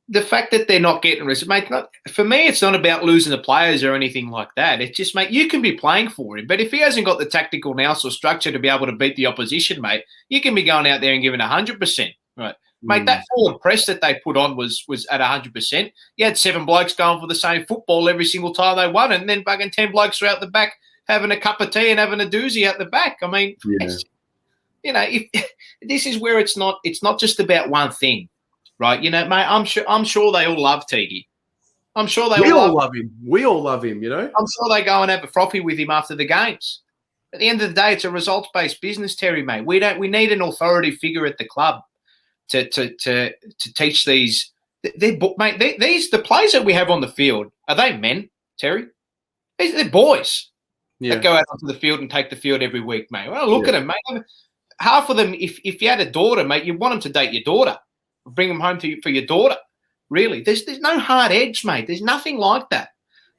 [SPEAKER 2] the fact that they're not getting mate, for me, it's not about losing the players or anything like that. It's just, mate, you can be playing for him, but if he hasn't got the tactical nous or structure to be able to beat the opposition, mate, you can be going out there and giving 100%, right? Mate, that forward press that they put on was at 100%. You had 7 blokes going for the same football every single time they won, and then fucking 10 blokes are out the back having a cup of tea and having a doozy out the back. If this is where it's not just about one thing, right? Mate, I'm sure they all love Teague. I'm sure we all love him.
[SPEAKER 1] We all love him,
[SPEAKER 2] I'm sure they go and have a frothy with him after the games. At the end of the day, it's a results-based business, Terry, mate. We need an authority figure at the club to teach these. Mate, the players that we have on the field, are they men, Terry? They're boys
[SPEAKER 1] Yeah.
[SPEAKER 2] that go out onto the field and take the field every week, mate. Well, look at them, mate. Half of them, if you had a daughter, mate, you want them to date your daughter. Bring them home for your daughter. Really. There's no hard edge, mate. There's nothing like that.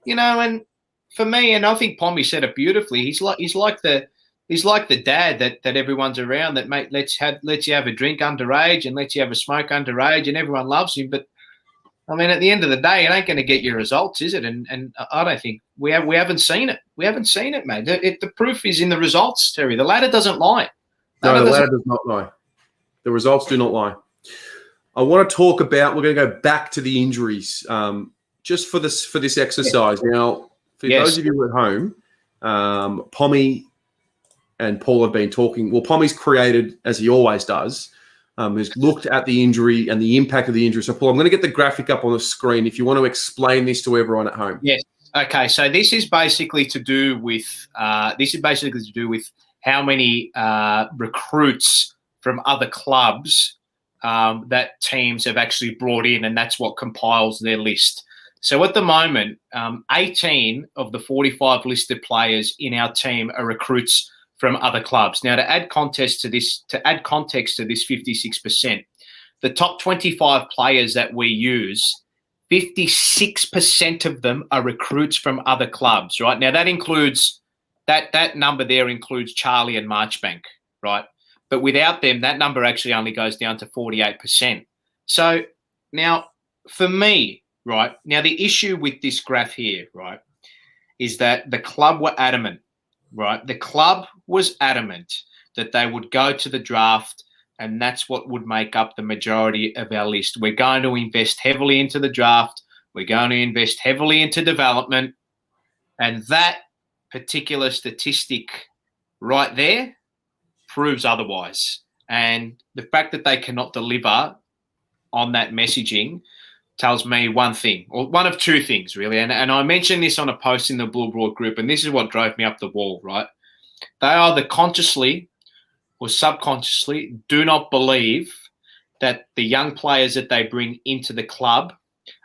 [SPEAKER 2] And for me, and I think Pommy said it beautifully, he's like the dad that everyone's around that, mate, lets you have a drink underage and lets you have a smoke underage and everyone loves him. But I mean, at the end of the day, it ain't going to get your results, is it? And I don't think we haven't seen it. We haven't seen it, mate. The proof is in the results, Terry. The ladder doesn't lie.
[SPEAKER 1] No, the ladder does not lie. The results do not lie. I want to talk about. We're going to go back to the injuries, just for this exercise. Yes. Now, for those of you at home, Pommy and Paul have been talking. Well, Pommy's created, as he always does, has looked at the injury and the impact of the injury. So, Paul, I'm going to get the graphic up on the screen if you want to explain this to everyone at home.
[SPEAKER 2] Yes. Okay. So this is basically to do with how many recruits from other clubs that teams have actually brought in, and that's what compiles their list. So at the moment, 18 of the 45 listed players in our team are recruits from other clubs. Now, to add context to this 56%, the top 25 players that we use, 56% of them are recruits from other clubs, right? Now, that includes that number there includes Charlie and Marchbank, right? But without them, that number actually only goes down to 48%. So now, for me, right, now the issue with this graph here, right, is that the club were adamant, right? The club was adamant that they would go to the draft, and that's what would make up the majority of our list. We're going to invest heavily into the draft. We're going to invest heavily into development. And that particular statistic right there proves otherwise. And the fact that they cannot deliver on that messaging tells me one thing, or one of two things, really. And I mentioned this on a post in the Blue Broad group, and this is what drove me up the wall, right? They either consciously or subconsciously do not believe that the young players that they bring into the club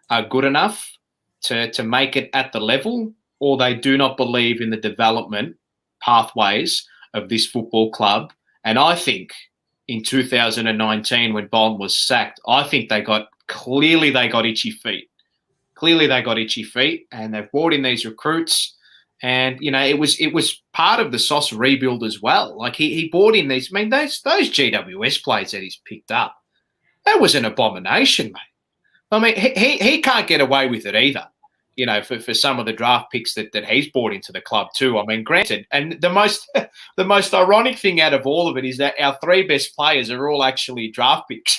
[SPEAKER 2] are good enough to make it at the level, or they do not believe in the development pathways of this football club. And I think in 2019, when Bolton was sacked, I think they got itchy feet. Clearly they got itchy feet, and they've brought in these recruits. And, it was part of the Sauce rebuild as well. Like he brought in these, I mean, those GWS players that he's picked up, that was an abomination, mate. I mean, he can't get away with it either. For some of the draft picks that he's brought into the club too. I mean, granted, and the most ironic thing out of all of it is that our three best players are all actually draft picks.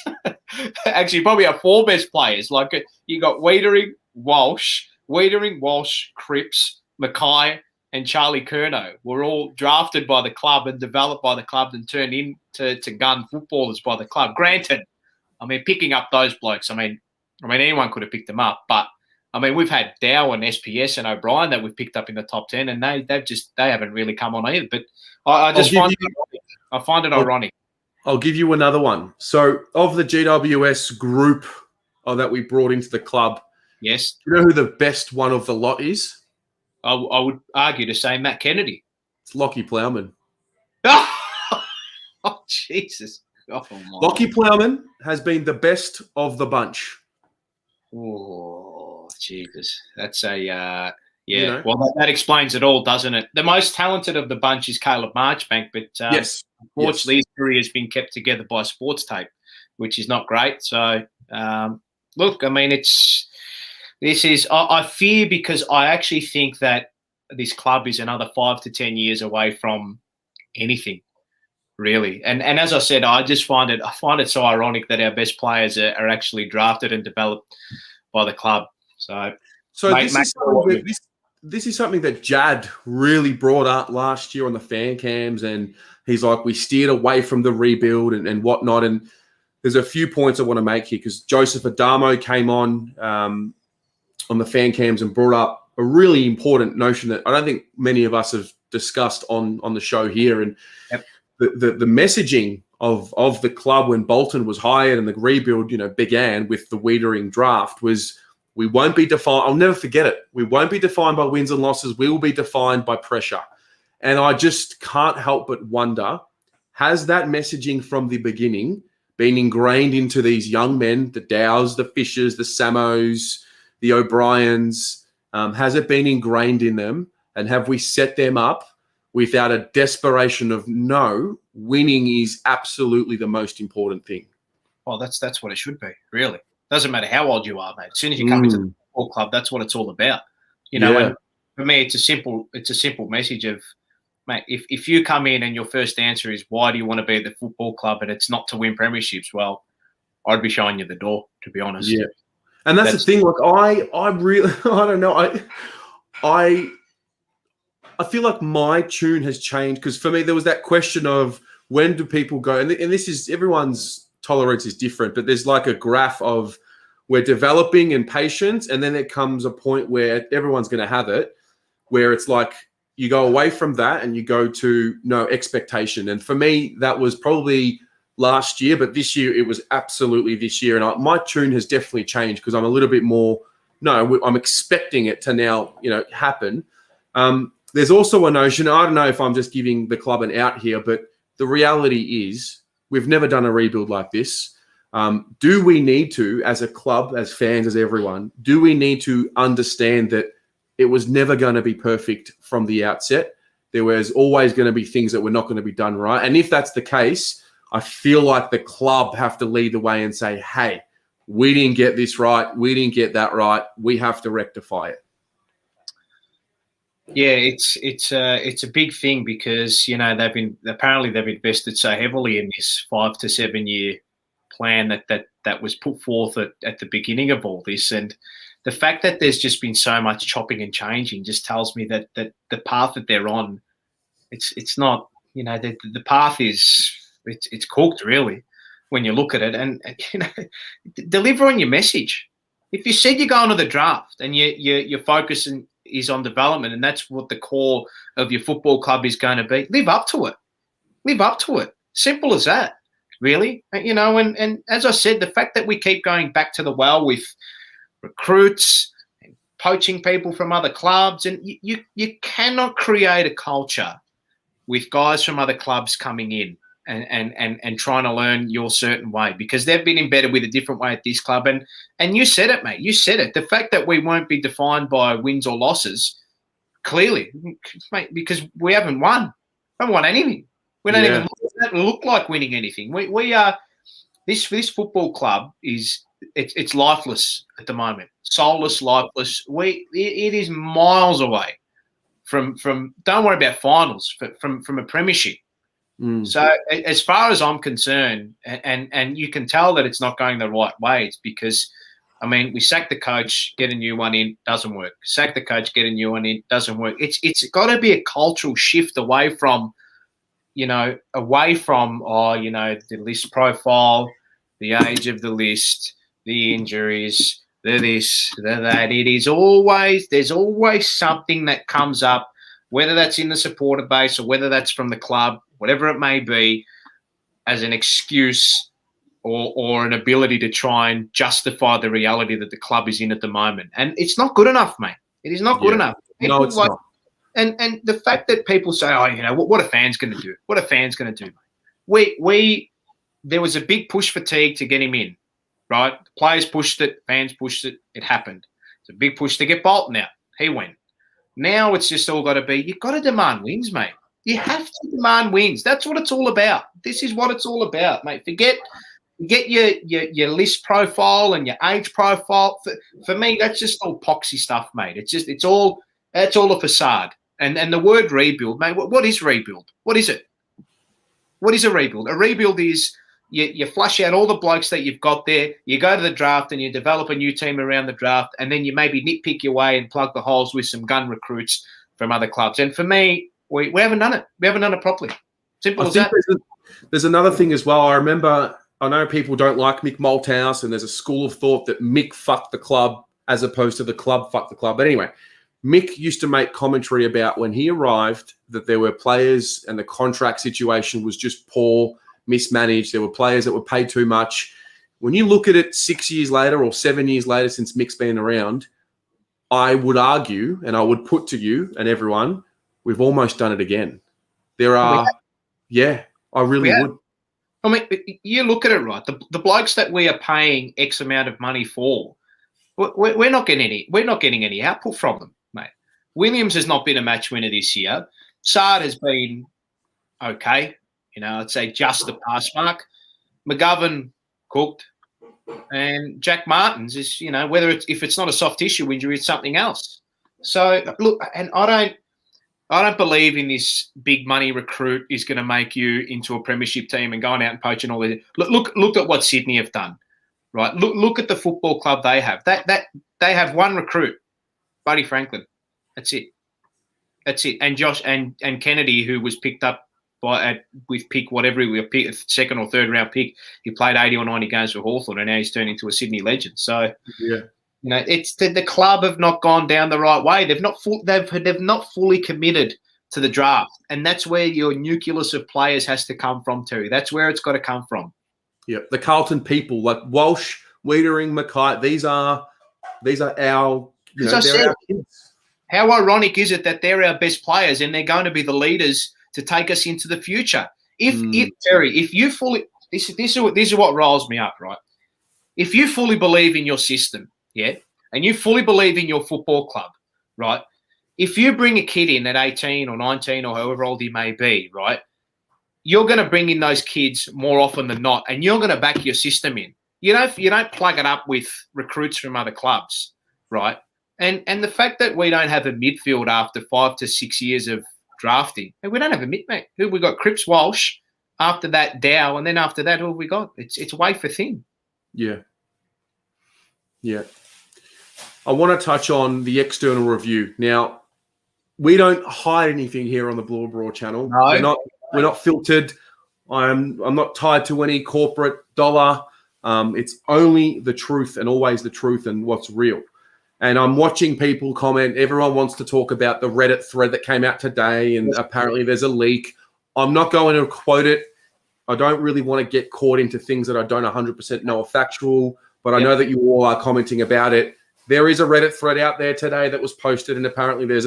[SPEAKER 2] Actually, probably our four best players. Like you got Wiedering, Walsh, Cripps, Mackay, and Charlie Curnow were all drafted by the club and developed by the club and turned into gun footballers by the club. Granted, I mean, picking up those blokes, I mean, anyone could have picked them up, but I mean, we've had Dow and SPS and O'Brien that we've picked up in the top 10, and they haven't really come on either. But I find it ironic.
[SPEAKER 1] I'll give you another one. So, of the GWS group that we brought into the club,
[SPEAKER 2] yes,
[SPEAKER 1] do you know who the best one of the lot is?
[SPEAKER 2] I would argue to say Matt Kennedy.
[SPEAKER 1] It's Lockie Plowman.
[SPEAKER 2] Oh, Jesus! Oh,
[SPEAKER 1] Lockie Plowman has been the best of the bunch.
[SPEAKER 2] Oh, Jesus. That's a, Well, that explains it all, doesn't it? The most talented of the bunch is Caleb Marchbank, but unfortunately his career has been kept together by Sports Tape, which is not great. So, look, I mean, I fear, because I actually think that this club is another 5 to 10 years away from anything, really. And as I said, I find it so ironic that our best players are actually drafted and developed by the club. So
[SPEAKER 1] this is something that Jad really brought up last year on the fan cams, and he's like, we steered away from the rebuild and whatnot. And there's a few points I want to make here, because Joseph Adamo came on the fan cams and brought up a really important notion that I don't think many of us have discussed on the show here. And the messaging of the club when Bolton was hired and the rebuild, began with the Wiedering draft was We won't be defined. I'll never forget it. We won't be defined by wins and losses. We will be defined by pressure. And I just can't help but wonder, has that messaging from the beginning been ingrained into these young men, the Dows, the Fishers, the Samos, the O'Briens? Has it been ingrained in them? And have we set them up without a desperation of no, winning is absolutely the most important thing?
[SPEAKER 2] Well, that's what it should be, really. Doesn't matter how old you are, mate. As soon as you come into the football club, that's what it's all about. You know, and for me, it's a simple message of, mate, if you come in and your first answer is, why do you want to be at the football club, and it's not to win premierships, well, I'd be showing you the door, to be honest.
[SPEAKER 1] Yeah. And that's the thing. Like, I really, I don't know. I feel like my tune has changed, because for me, there was that question of, when do people go? And this is, everyone's tolerance is different, but there's like a graph of, we're developing in patience, and then there comes a point where everyone's going to have it, where it's like you go away from that and you go to no expectation. And for me, that was probably last year, but this year it was absolutely this year. And my tune has definitely changed, because I'm a little bit more, no, I'm expecting it to now, happen. There's also a notion, I don't know if I'm just giving the club an out here, but the reality is we've never done a rebuild like this. Do we need to, as a club, as fans, as everyone, do we need to understand that it was never going to be perfect from the outset? There was always going to be things that were not going to be done right. And if that's the case, I feel like the club have to lead the way and say, hey, we didn't get this right. We didn't get that right. We have to rectify it.
[SPEAKER 2] Yeah, it's a big thing, because they've invested so heavily in this 5 to 7 year plan that was put forth at the beginning of all this, and the fact that there's just been so much chopping and changing just tells me that the path that they're on, it's not, the path is, it's cooked, really, when you look at it. And deliver on your message. If you said you're going to the draft and your focus is on development, and that's what the core of your football club is going to be, live up to it. Live up to it. Simple as that, really. And as I said, the fact that we keep going back to the well with recruits and poaching people from other clubs, and you cannot create a culture with guys from other clubs coming in and trying to learn your certain way, because they've been embedded with a different way at this club. And you said it, mate. You said it. The fact that we won't be defined by wins or losses, clearly, mate, because we haven't won. We haven't won anything. We don't even look like winning anything. We are this football club is it's lifeless at the moment. Soulless, lifeless. It is miles away from don't worry about finals, from a premiership. So as far as I'm concerned, and you can tell that it's not going the right way, it's because, we sack the coach, get a new one in, doesn't work. Sack the coach, get a new one in, doesn't work. It's got to be a cultural shift away from the list profile, the age of the list, the injuries, the this, the that. There's always something that comes up, whether that's in the supporter base or whether that's from the club, whatever it may be, as an excuse or an ability to try and justify the reality that the club is in at the moment. And it's not good enough, mate. It is not good enough.
[SPEAKER 1] No, it's not.
[SPEAKER 2] And the fact that people say, what are fans going to do? What are fans going to do, mate? There was a big push fatigue to get him in, right? The players pushed it, fans pushed it, it happened. It's a big push to get Bolton out. He went. Now it's just all got to be, you've got to demand wins, mate. You have to demand wins. That's what it's all about. This is what it's all about, mate. Forget your list profile and your age profile. For me, that's just all poxy stuff, mate. It's all a facade. And the word rebuild, mate, what is rebuild? What is it? What is a rebuild? A rebuild is you flush out all the blokes that you've got there, you go to the draft and you develop a new team around the draft, and then you maybe nitpick your way and plug the holes with some gun recruits from other clubs. And for me, we haven't done it. We haven't done it properly. Simple as that.
[SPEAKER 1] There's another thing as well. I know people don't like Mick Malthouse, and there's a school of thought that Mick fucked the club as opposed to the club fucked the club. But anyway, Mick used to make commentary about when he arrived that there were players and the contract situation was just poor, mismanaged. There were players that were paid too much. When you look at it 6 years later or 7 years later since Mick's been around, I would argue and I would put to you and everyone, we've almost done it again. There are, I really would.
[SPEAKER 2] I mean, you look at it, right? The blokes that we are paying X amount of money for, we're not getting any output from them, mate. Williams has not been a match winner this year. Saad has been okay. I'd say just the pass mark. McGovern cooked, and Jack Martins is, if it's not a soft tissue injury, it's something else. So look, and I don't believe in this big money recruit is going to make you into a premiership team and going out and poaching all the. Look at what Sydney have done, right? Look at the football club they have. That they have one recruit, Buddy Franklin. That's it. And Josh and Kennedy, who was picked up with pick whatever he was, a second or third round pick. He played 80 or 90 games for Hawthorn, and now he's turned into a Sydney legend. So it's the club have not gone down the right way. They've not fully committed to the draft, and that's where your nucleus of players has to come from, Terry. That's where it's got to come from.
[SPEAKER 1] Yeah, the Carlton people like Walsh, Wiedering, Mackay. These are our. They're our kids.
[SPEAKER 2] How ironic is it that they're our best players and they're going to be the leaders to take us into the future? Terry, if you fully this is what riles me up, right? If you fully believe in your system, and you fully believe in your football club, right? If you bring a kid in at 18 or 19 or however old he may be, right? You're going to bring in those kids more often than not, and you're going to back your system in. You don't plug it up with recruits from other clubs, right? And the fact that we don't have a midfield after 5 to 6 years of drafting, and we don't have a mid-mate. Who we got? Cripps, Walsh. After that, Dow, and then after that, who have we got? It's wafer thin.
[SPEAKER 1] Yeah. I want to touch on the external review. Now, we don't hide anything here on the Blue Brawl channel.
[SPEAKER 2] No.
[SPEAKER 1] We're not filtered. I'm not tied to any corporate dollar. It's only the truth and always the truth and what's real. And I'm watching people comment. Everyone wants to talk about the Reddit thread that came out today, and apparently there's a leak. I'm not going to quote it. I don't really want to get caught into things that I don't 100% know are factual, but I know that you all are commenting about it. There is a Reddit thread out there today that was posted, and apparently there's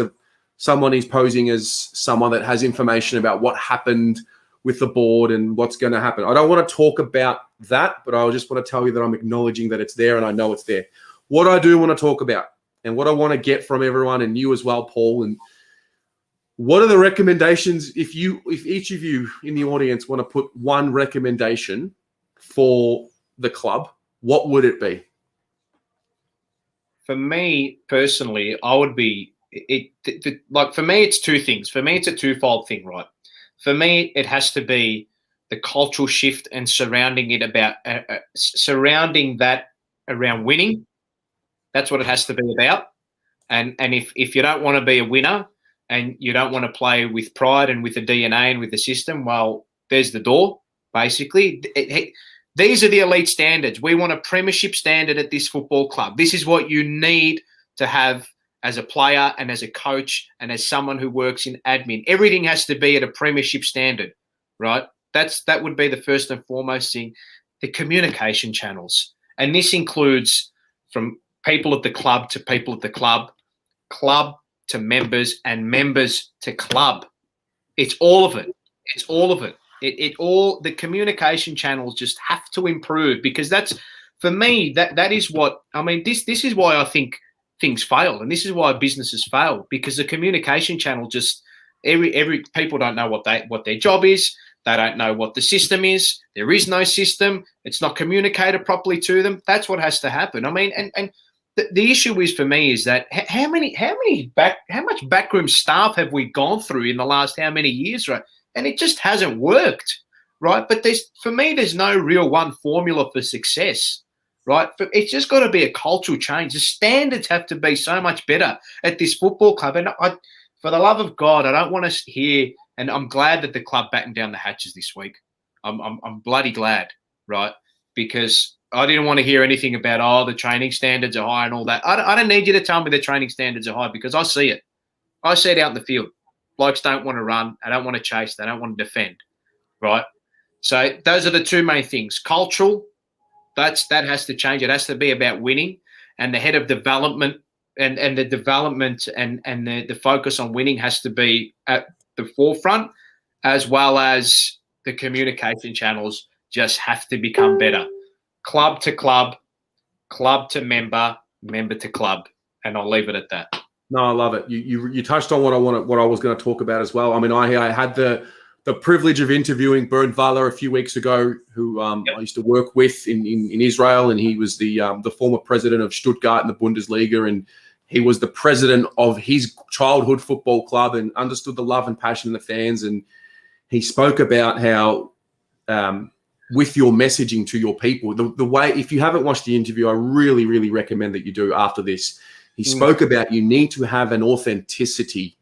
[SPEAKER 1] someone is posing as someone that has information about what happened with the board and what's going to happen. I don't want to talk about that, but I just want to tell you that I'm acknowledging that it's there and I know it's there. What I do want to talk about and what I want to get from everyone and you as well, Paul, and what are the recommendations if each of you in the audience want to put one recommendation for the club, what would it be?
[SPEAKER 2] For me personally, I would be for me it's two things. For me it's a twofold thing, right? For me it has to be the cultural shift and surrounding that around winning. That's what it has to be about. And if you don't want to be a winner and you don't want to play with pride and with the DNA and with the system, well, there's the door, basically. These are the elite standards. We want a premiership standard at this football club. This is what you need to have as a player and as a coach and as someone who works in admin. Everything has to be at a premiership standard, right? That would be the first and foremost thing. The communication channels. And this includes from people at the club to people at the club to members, and members to club. It's all of it. It's all of it. The communication channels just have to improve, because that's, for me, that is what, I mean, this is why I think things fail, and this is why businesses fail, because the communication channel just, every people don't know what their job is. They don't know what the system is. There is no system. It's not communicated properly to them. That's what has to happen. I mean, and the issue is, for me, is that how much backroom staff have we gone through in the last how many years, right? And it just hasn't worked, right? But for me, there's no real one formula for success, right? But it's just got to be a cultural change. The standards have to be so much better at this football club. And for the love of God, I don't want to hear, and I'm glad that the club battened down the hatches this week. I'm bloody glad, right? Because I didn't want to hear anything about, the training standards are high and all that. I don't need you to tell me the training standards are high, because I see it. I see it out in the field. Blokes don't want to run. They don't want to chase. They don't want to defend, right? So those are the two main things, cultural That has to change. It has to be about winning, and the head of development and the development and the focus on winning has to be at the forefront, as well as the communication channels just have to become better. Club to club, club to member, member to club, and I'll leave it at that.
[SPEAKER 1] No, I love it. You touched on what I was going to talk about as well. I mean, I had the privilege of interviewing Bernd Waller a few weeks ago, who I used to work with in Israel, and he was the former president of Stuttgart in the Bundesliga, and he was the president of his childhood football club and understood the love and passion of the fans. And he spoke about how with your messaging to your people, the way, if you haven't watched the interview, I really, really recommend that you do after this. He spoke about you need to have an authenticity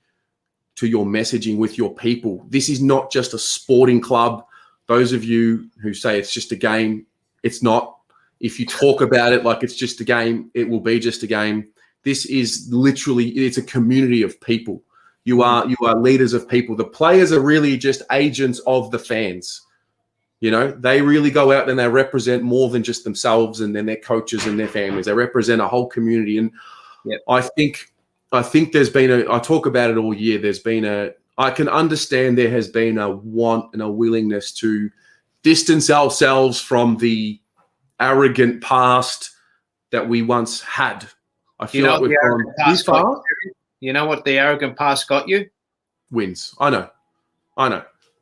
[SPEAKER 1] to your messaging with your people. This is not just a sporting club. Those of you who say it's just a game, it's not. If you talk about it like it's just a game, it will be just a game. This is literally, it's a community of people. You are leaders of people. The players are really just agents of the fans. You know, they really go out and they represent more than just themselves and then their coaches and their families. They represent a whole community. And I think there's been I talk about it all year. I can understand there has been a want and a willingness to distance ourselves from the arrogant past that we once had. I feel like we've gone too far.
[SPEAKER 2] You know what the arrogant past got you?
[SPEAKER 1] Wins. I know.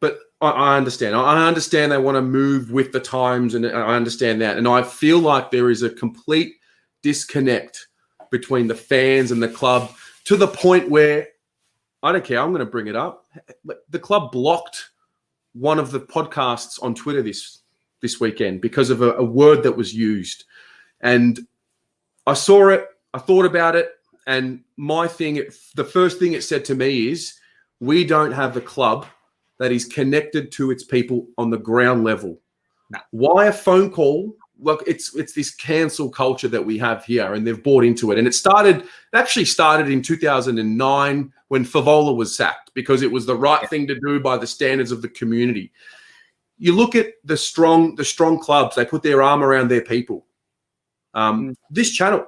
[SPEAKER 1] But I understand. I understand they want to move with the times, and I understand that. And I feel like there is a complete disconnect between the fans and the club, to the point where, I don't care, I'm going to bring it up. The club blocked one of the podcasts on Twitter this weekend because of a word that was used. And I saw it, I thought about it, and the first thing it said to me is, we don't have a club that is connected to its people on the ground level.
[SPEAKER 2] No.
[SPEAKER 1] Why a phone call? Look, it's this cancel culture that we have here, and they've bought into it. And it actually started in 2009 when Favola was sacked, because it was the right thing to do by the standards of the community. You look at the strong clubs, they put their arm around their people. This channel,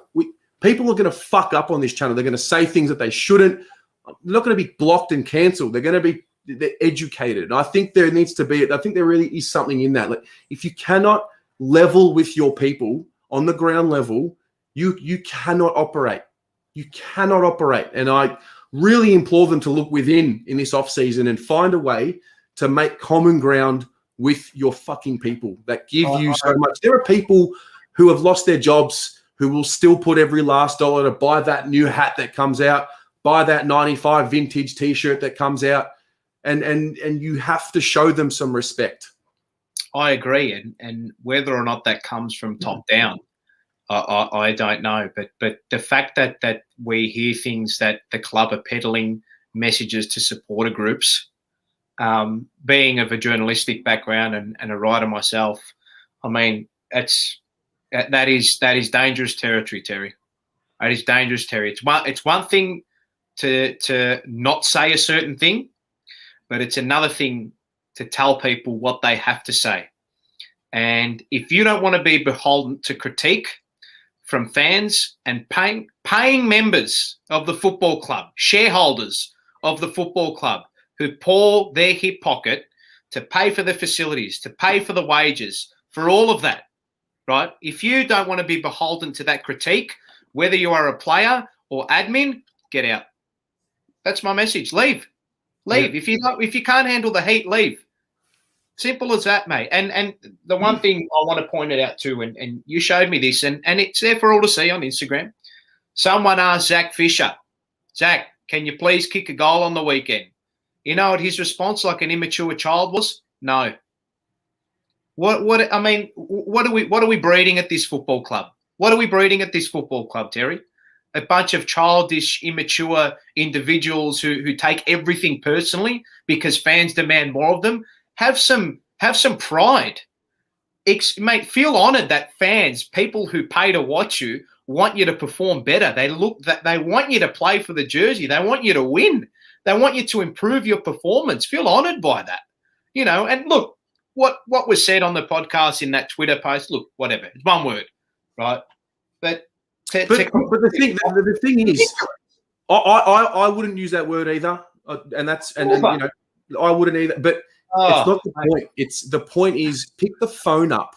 [SPEAKER 1] people are going to fuck up on this channel. They're going to say things that they shouldn't. They're not going to be blocked and cancelled. They're educated. And I think there really is something in that. Like, if you cannot level with your people on the ground level, you cannot operate. You cannot operate. And I really implore them to look within in this off season and find a way to make common ground with your fucking people that give you so much. There are people who have lost their jobs who will still put every last dollar to buy that new hat that comes out, buy that 95 vintage T-shirt that comes out, and you have to show them some respect.
[SPEAKER 2] I agree, and whether or not that comes from top down, I don't know. But the fact that we hear things that the club are peddling messages to supporter groups, being of a journalistic background and a writer myself, I mean, that is dangerous territory, Terry. That is dangerous territory. It's one thing to not say a certain thing, but it's another thing to tell people what they have to say. And if you don't want to be beholden to critique from fans and paying members of the football club, shareholders of the football club, who pour their hip pocket to pay for the facilities, to pay for the wages, for all of that, right? If you don't want to be beholden to that critique, whether you are a player or admin, get out. That's my message. Leave. Yeah. If you can't handle the heat, leave. Simple as that, mate. And the one thing I want to point it out too, and you showed me this, and it's there for all to see on Instagram. Someone asked Zach Fisher, Zach, can you please kick a goal on the weekend? You know what his response, like an immature child, was? No. What are we breeding at this football club? What are we breeding at this football club, Terry? A bunch of childish, immature individuals who take everything personally because fans demand more of them. Have some pride. Mate, feel honoured that fans, people who pay to watch you, want you to perform better. They want you to play for the jersey. They want you to win. They want you to improve your performance. Feel honoured by that. You know, and look, what was said on the podcast in that Twitter post, look, whatever, it's one word, right? But
[SPEAKER 1] the thing is, I wouldn't use that word either, and I wouldn't either. But it's not the point. The point is pick the phone up.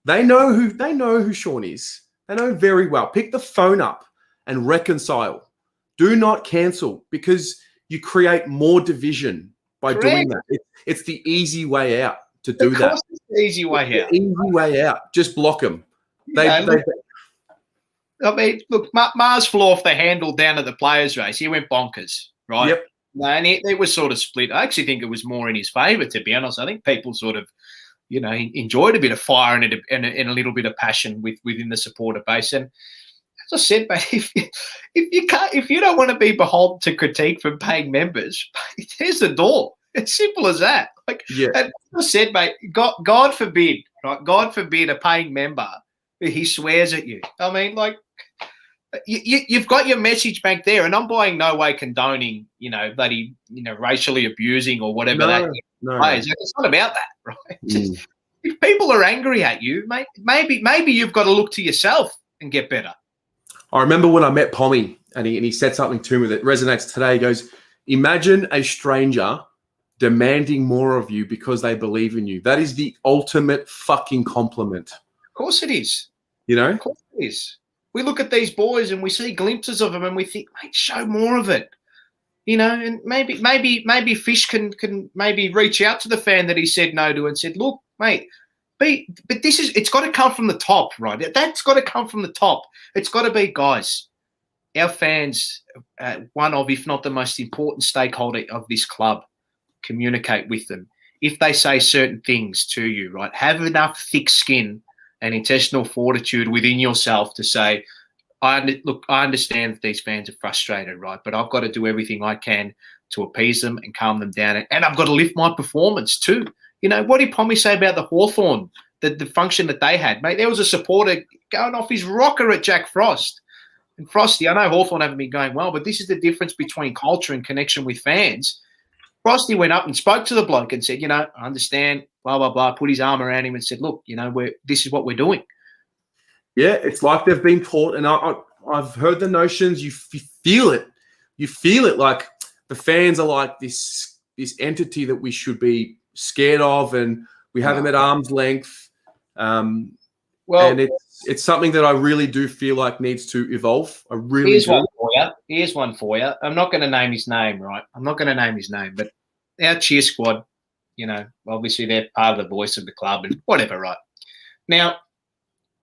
[SPEAKER 1] They know who Sean is. They know very well. Pick the phone up and reconcile. Do not cancel, because you create more division by doing that. It's the easy way out to do that.
[SPEAKER 2] It's the easy way out.
[SPEAKER 1] Easy way out. Just block them.
[SPEAKER 2] I mean, look, Mars flew off the handle down at the players' race. He went bonkers, right?
[SPEAKER 1] Yep.
[SPEAKER 2] And it was sort of split. I actually think it was more in his favour, to be honest. I think people sort of, enjoyed a bit of fire and a little bit of passion within the supporter base. And as I said, mate, if you don't want to be beholden to critique from paying members, there's the door. It's simple as that. And as I said, mate, God forbid, right? God forbid a paying member, he swears at you. I mean, you've got your message back there, and I'm by no way condoning, bloody, racially abusing or whatever is. It's not about that, right? Just, if people are angry at you, mate, maybe you've got to look to yourself and get better.
[SPEAKER 1] I remember when I met Pommy, and he said something to me that resonates today. He goes, "Imagine a stranger demanding more of you because they believe in you. That is the ultimate fucking compliment."
[SPEAKER 2] Of course it is.
[SPEAKER 1] Of
[SPEAKER 2] course it is. We look at these boys and we see glimpses of them and we think, mate, show more of it. And maybe Fish can maybe reach out to the fan that he said no to and said, look, mate, but it's got to come from the top, right? That's got to come from the top. It's got to be, guys, our fans, one of, if not the most important stakeholder of this club, communicate with them. If they say certain things to you, right, have enough thick skin and intestinal fortitude within yourself to say, I understand that these fans are frustrated, right? But I've got to do everything I can to appease them and calm them down. And I've got to lift my performance too. What did Pommy say about the Hawthorn, the function that they had? Mate, there was a supporter going off his rocker at Jack Frost. And Frosty, I know Hawthorn haven't been going well, but this is the difference between culture and connection with fans. Frosty went up and spoke to the bloke and said, I understand, blah, blah, blah, put his arm around him and said, look, this is what we're doing.
[SPEAKER 1] Yeah, it's like they've been taught, and I've heard the notions. You feel it. You feel it like the fans are like this entity that we should be scared of, and we have them at arm's length. And it's something that I really do feel like needs to evolve. I really
[SPEAKER 2] Here's
[SPEAKER 1] do.
[SPEAKER 2] one for you. I'm not going to name his name, right? I'm not going to name his name, but our cheer squad, obviously they're part of the voice of the club and whatever, right? Now,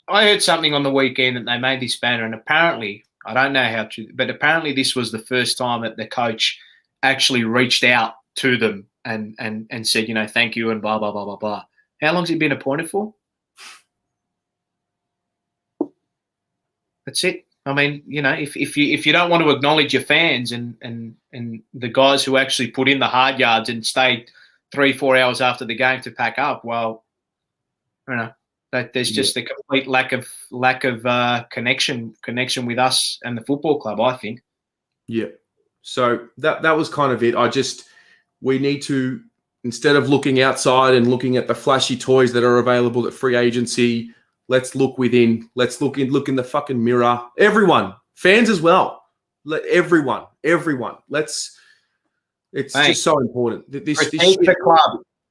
[SPEAKER 2] I heard something on the weekend that they made this banner, and apparently, I don't know how true, but apparently this was the first time that the coach actually reached out to them and said, thank you and blah, blah, blah, blah, blah. How long's he been appointed for? That's it. I mean, if you don't want to acknowledge your fans and the guys who actually put in the hard yards and stayed 3-4 hours after the game to pack up, well, that there's just a complete lack of connection with us and the football club, I think.
[SPEAKER 1] Yeah. So that was kind of it. We need to, instead of looking outside and looking at the flashy toys that are available at free agency, let's look within. Let's look in the fucking mirror. Everyone, fans as well. Everyone. It's just so important.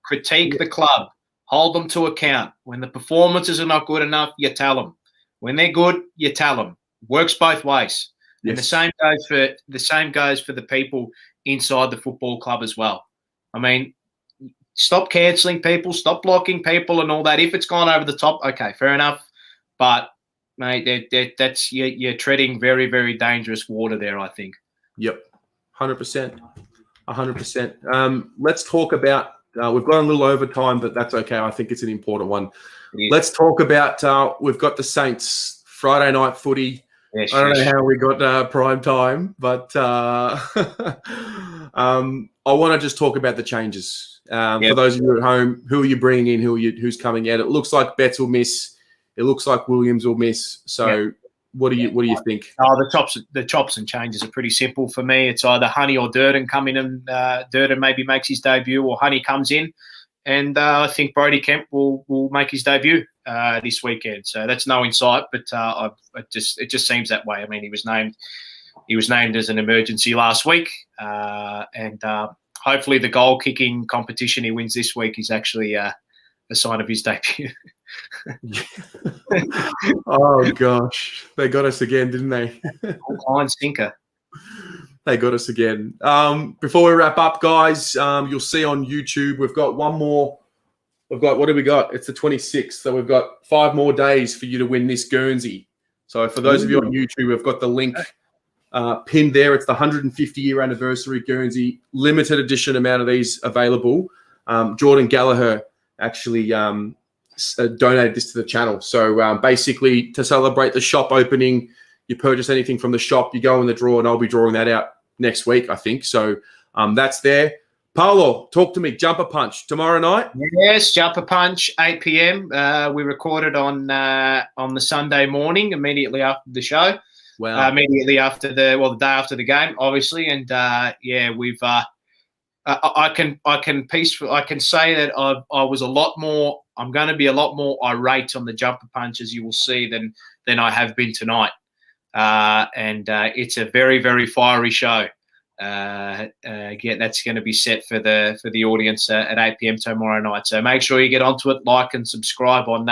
[SPEAKER 2] Critique the club. Hold them to account. When the performances are not good enough, you tell them. When they're good, you tell them. Works both ways. Yes. And the same goes for the people inside the football club as well. I mean, stop cancelling people, stop blocking people and all that. If it's gone over the top, okay, fair enough. But, mate, that's you're treading very, very dangerous water there, I think.
[SPEAKER 1] Yep, 100%. 100%. Let's talk about we've got a little overtime, but that's okay. I think it's an important one. Let's talk about we've got the Saints Friday night footy. Yes, I don't know how we got prime time, but I want to just talk about the changes. For those of you at home, who are you bringing in? Who's coming out? It looks like Betts will miss. It looks like Williams will miss. So what do you think?
[SPEAKER 2] The chops and changes are pretty simple for me. It's either Honey or Durden come in and Durden maybe makes his debut, or Honey comes in and I think Brody Kemp will make his debut this weekend. So that's no insight, but it just seems that way. I mean, he was named as an emergency last week, and hopefully the goal kicking competition he wins this week is actually a sign of his debut.
[SPEAKER 1] Oh gosh, they got us again, didn't they?
[SPEAKER 2] All-time stinker.
[SPEAKER 1] They got us again. Before we wrap up, guys, you'll see on YouTube we've got one more. We've got, what do we got? It's the 26th, so we've got 5 more days for you to win this Guernsey. So for those of you on YouTube, we've got the link pinned there. It's the 150-year anniversary Guernsey, limited edition amount of these available. Jordan Gallagher actually donated this to the channel. So basically, to celebrate the shop opening, you purchase anything from the shop, you go in the draw, and I'll be drawing that out next week, I think. So that's there. Paolo, talk to me. Jumper Punch tomorrow night?
[SPEAKER 2] Yes, Jumper Punch, 8 p.m. We recorded on the Sunday morning, immediately after the show.
[SPEAKER 1] Wow.
[SPEAKER 2] Immediately after the day after the game, obviously, and we've. I can say that I was a lot more. I'm going to be a lot more irate on the Jumper Punch, as you will see, than I have been tonight. And it's a very, very fiery show. Again, that's going to be set for the audience at 8 p.m. tomorrow night. So make sure you get onto it, like and subscribe on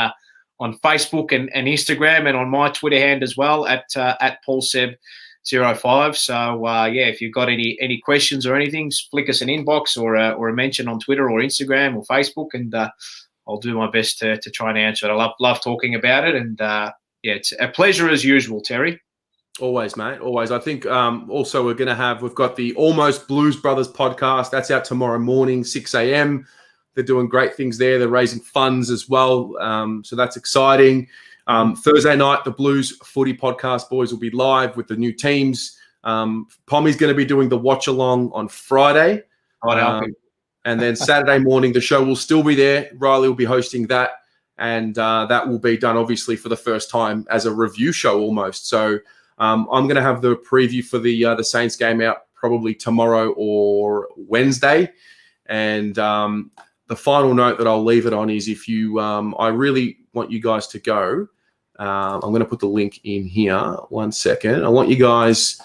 [SPEAKER 2] Facebook and Instagram, and on my Twitter hand as well at PaulSeb05. So if you've got any questions or anything, flick us an inbox or a mention on Twitter or Instagram or Facebook, and I'll do my best to try and answer it. I love talking about it, and it's a pleasure as usual, Terry.
[SPEAKER 1] Always, mate. Always. I think also we've got the Almost Blues Brothers podcast. That's out tomorrow morning, 6 a.m. They're doing great things there. They're raising funds as well. So that's exciting. Thursday night, the Blues Footy Podcast boys will be live with the new teams. Pommy's going to be doing the watch along on Friday. And then Saturday morning, the show will still be there. Riley will be hosting that. And that will be done, obviously, for the first time as a review show almost. So I'm going to have the preview for the Saints game out probably tomorrow or Wednesday. And the final note that I'll leave it on is if you I really want you guys to go. I'm going to put the link in here. 1 second. I want you guys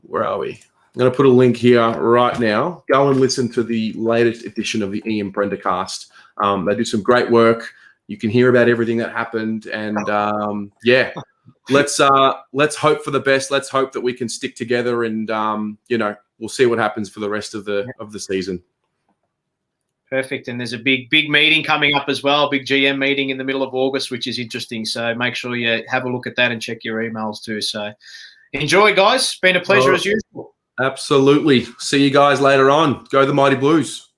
[SPEAKER 1] where are we? I'm going to put a link here right now. Go and listen to the latest edition of the Ian Prendercast. They do some great work. You can hear about everything that happened. And, let's hope for the best. Let's hope that we can stick together and, we'll see what happens for the rest of the season.
[SPEAKER 2] Perfect. And there's a big meeting coming up as well, big GM meeting in the middle of August, which is interesting. So make sure you have a look at that and check your emails too. So enjoy, guys. It's been a pleasure as usual.
[SPEAKER 1] Absolutely. See you guys later on. Go the Mighty Blues.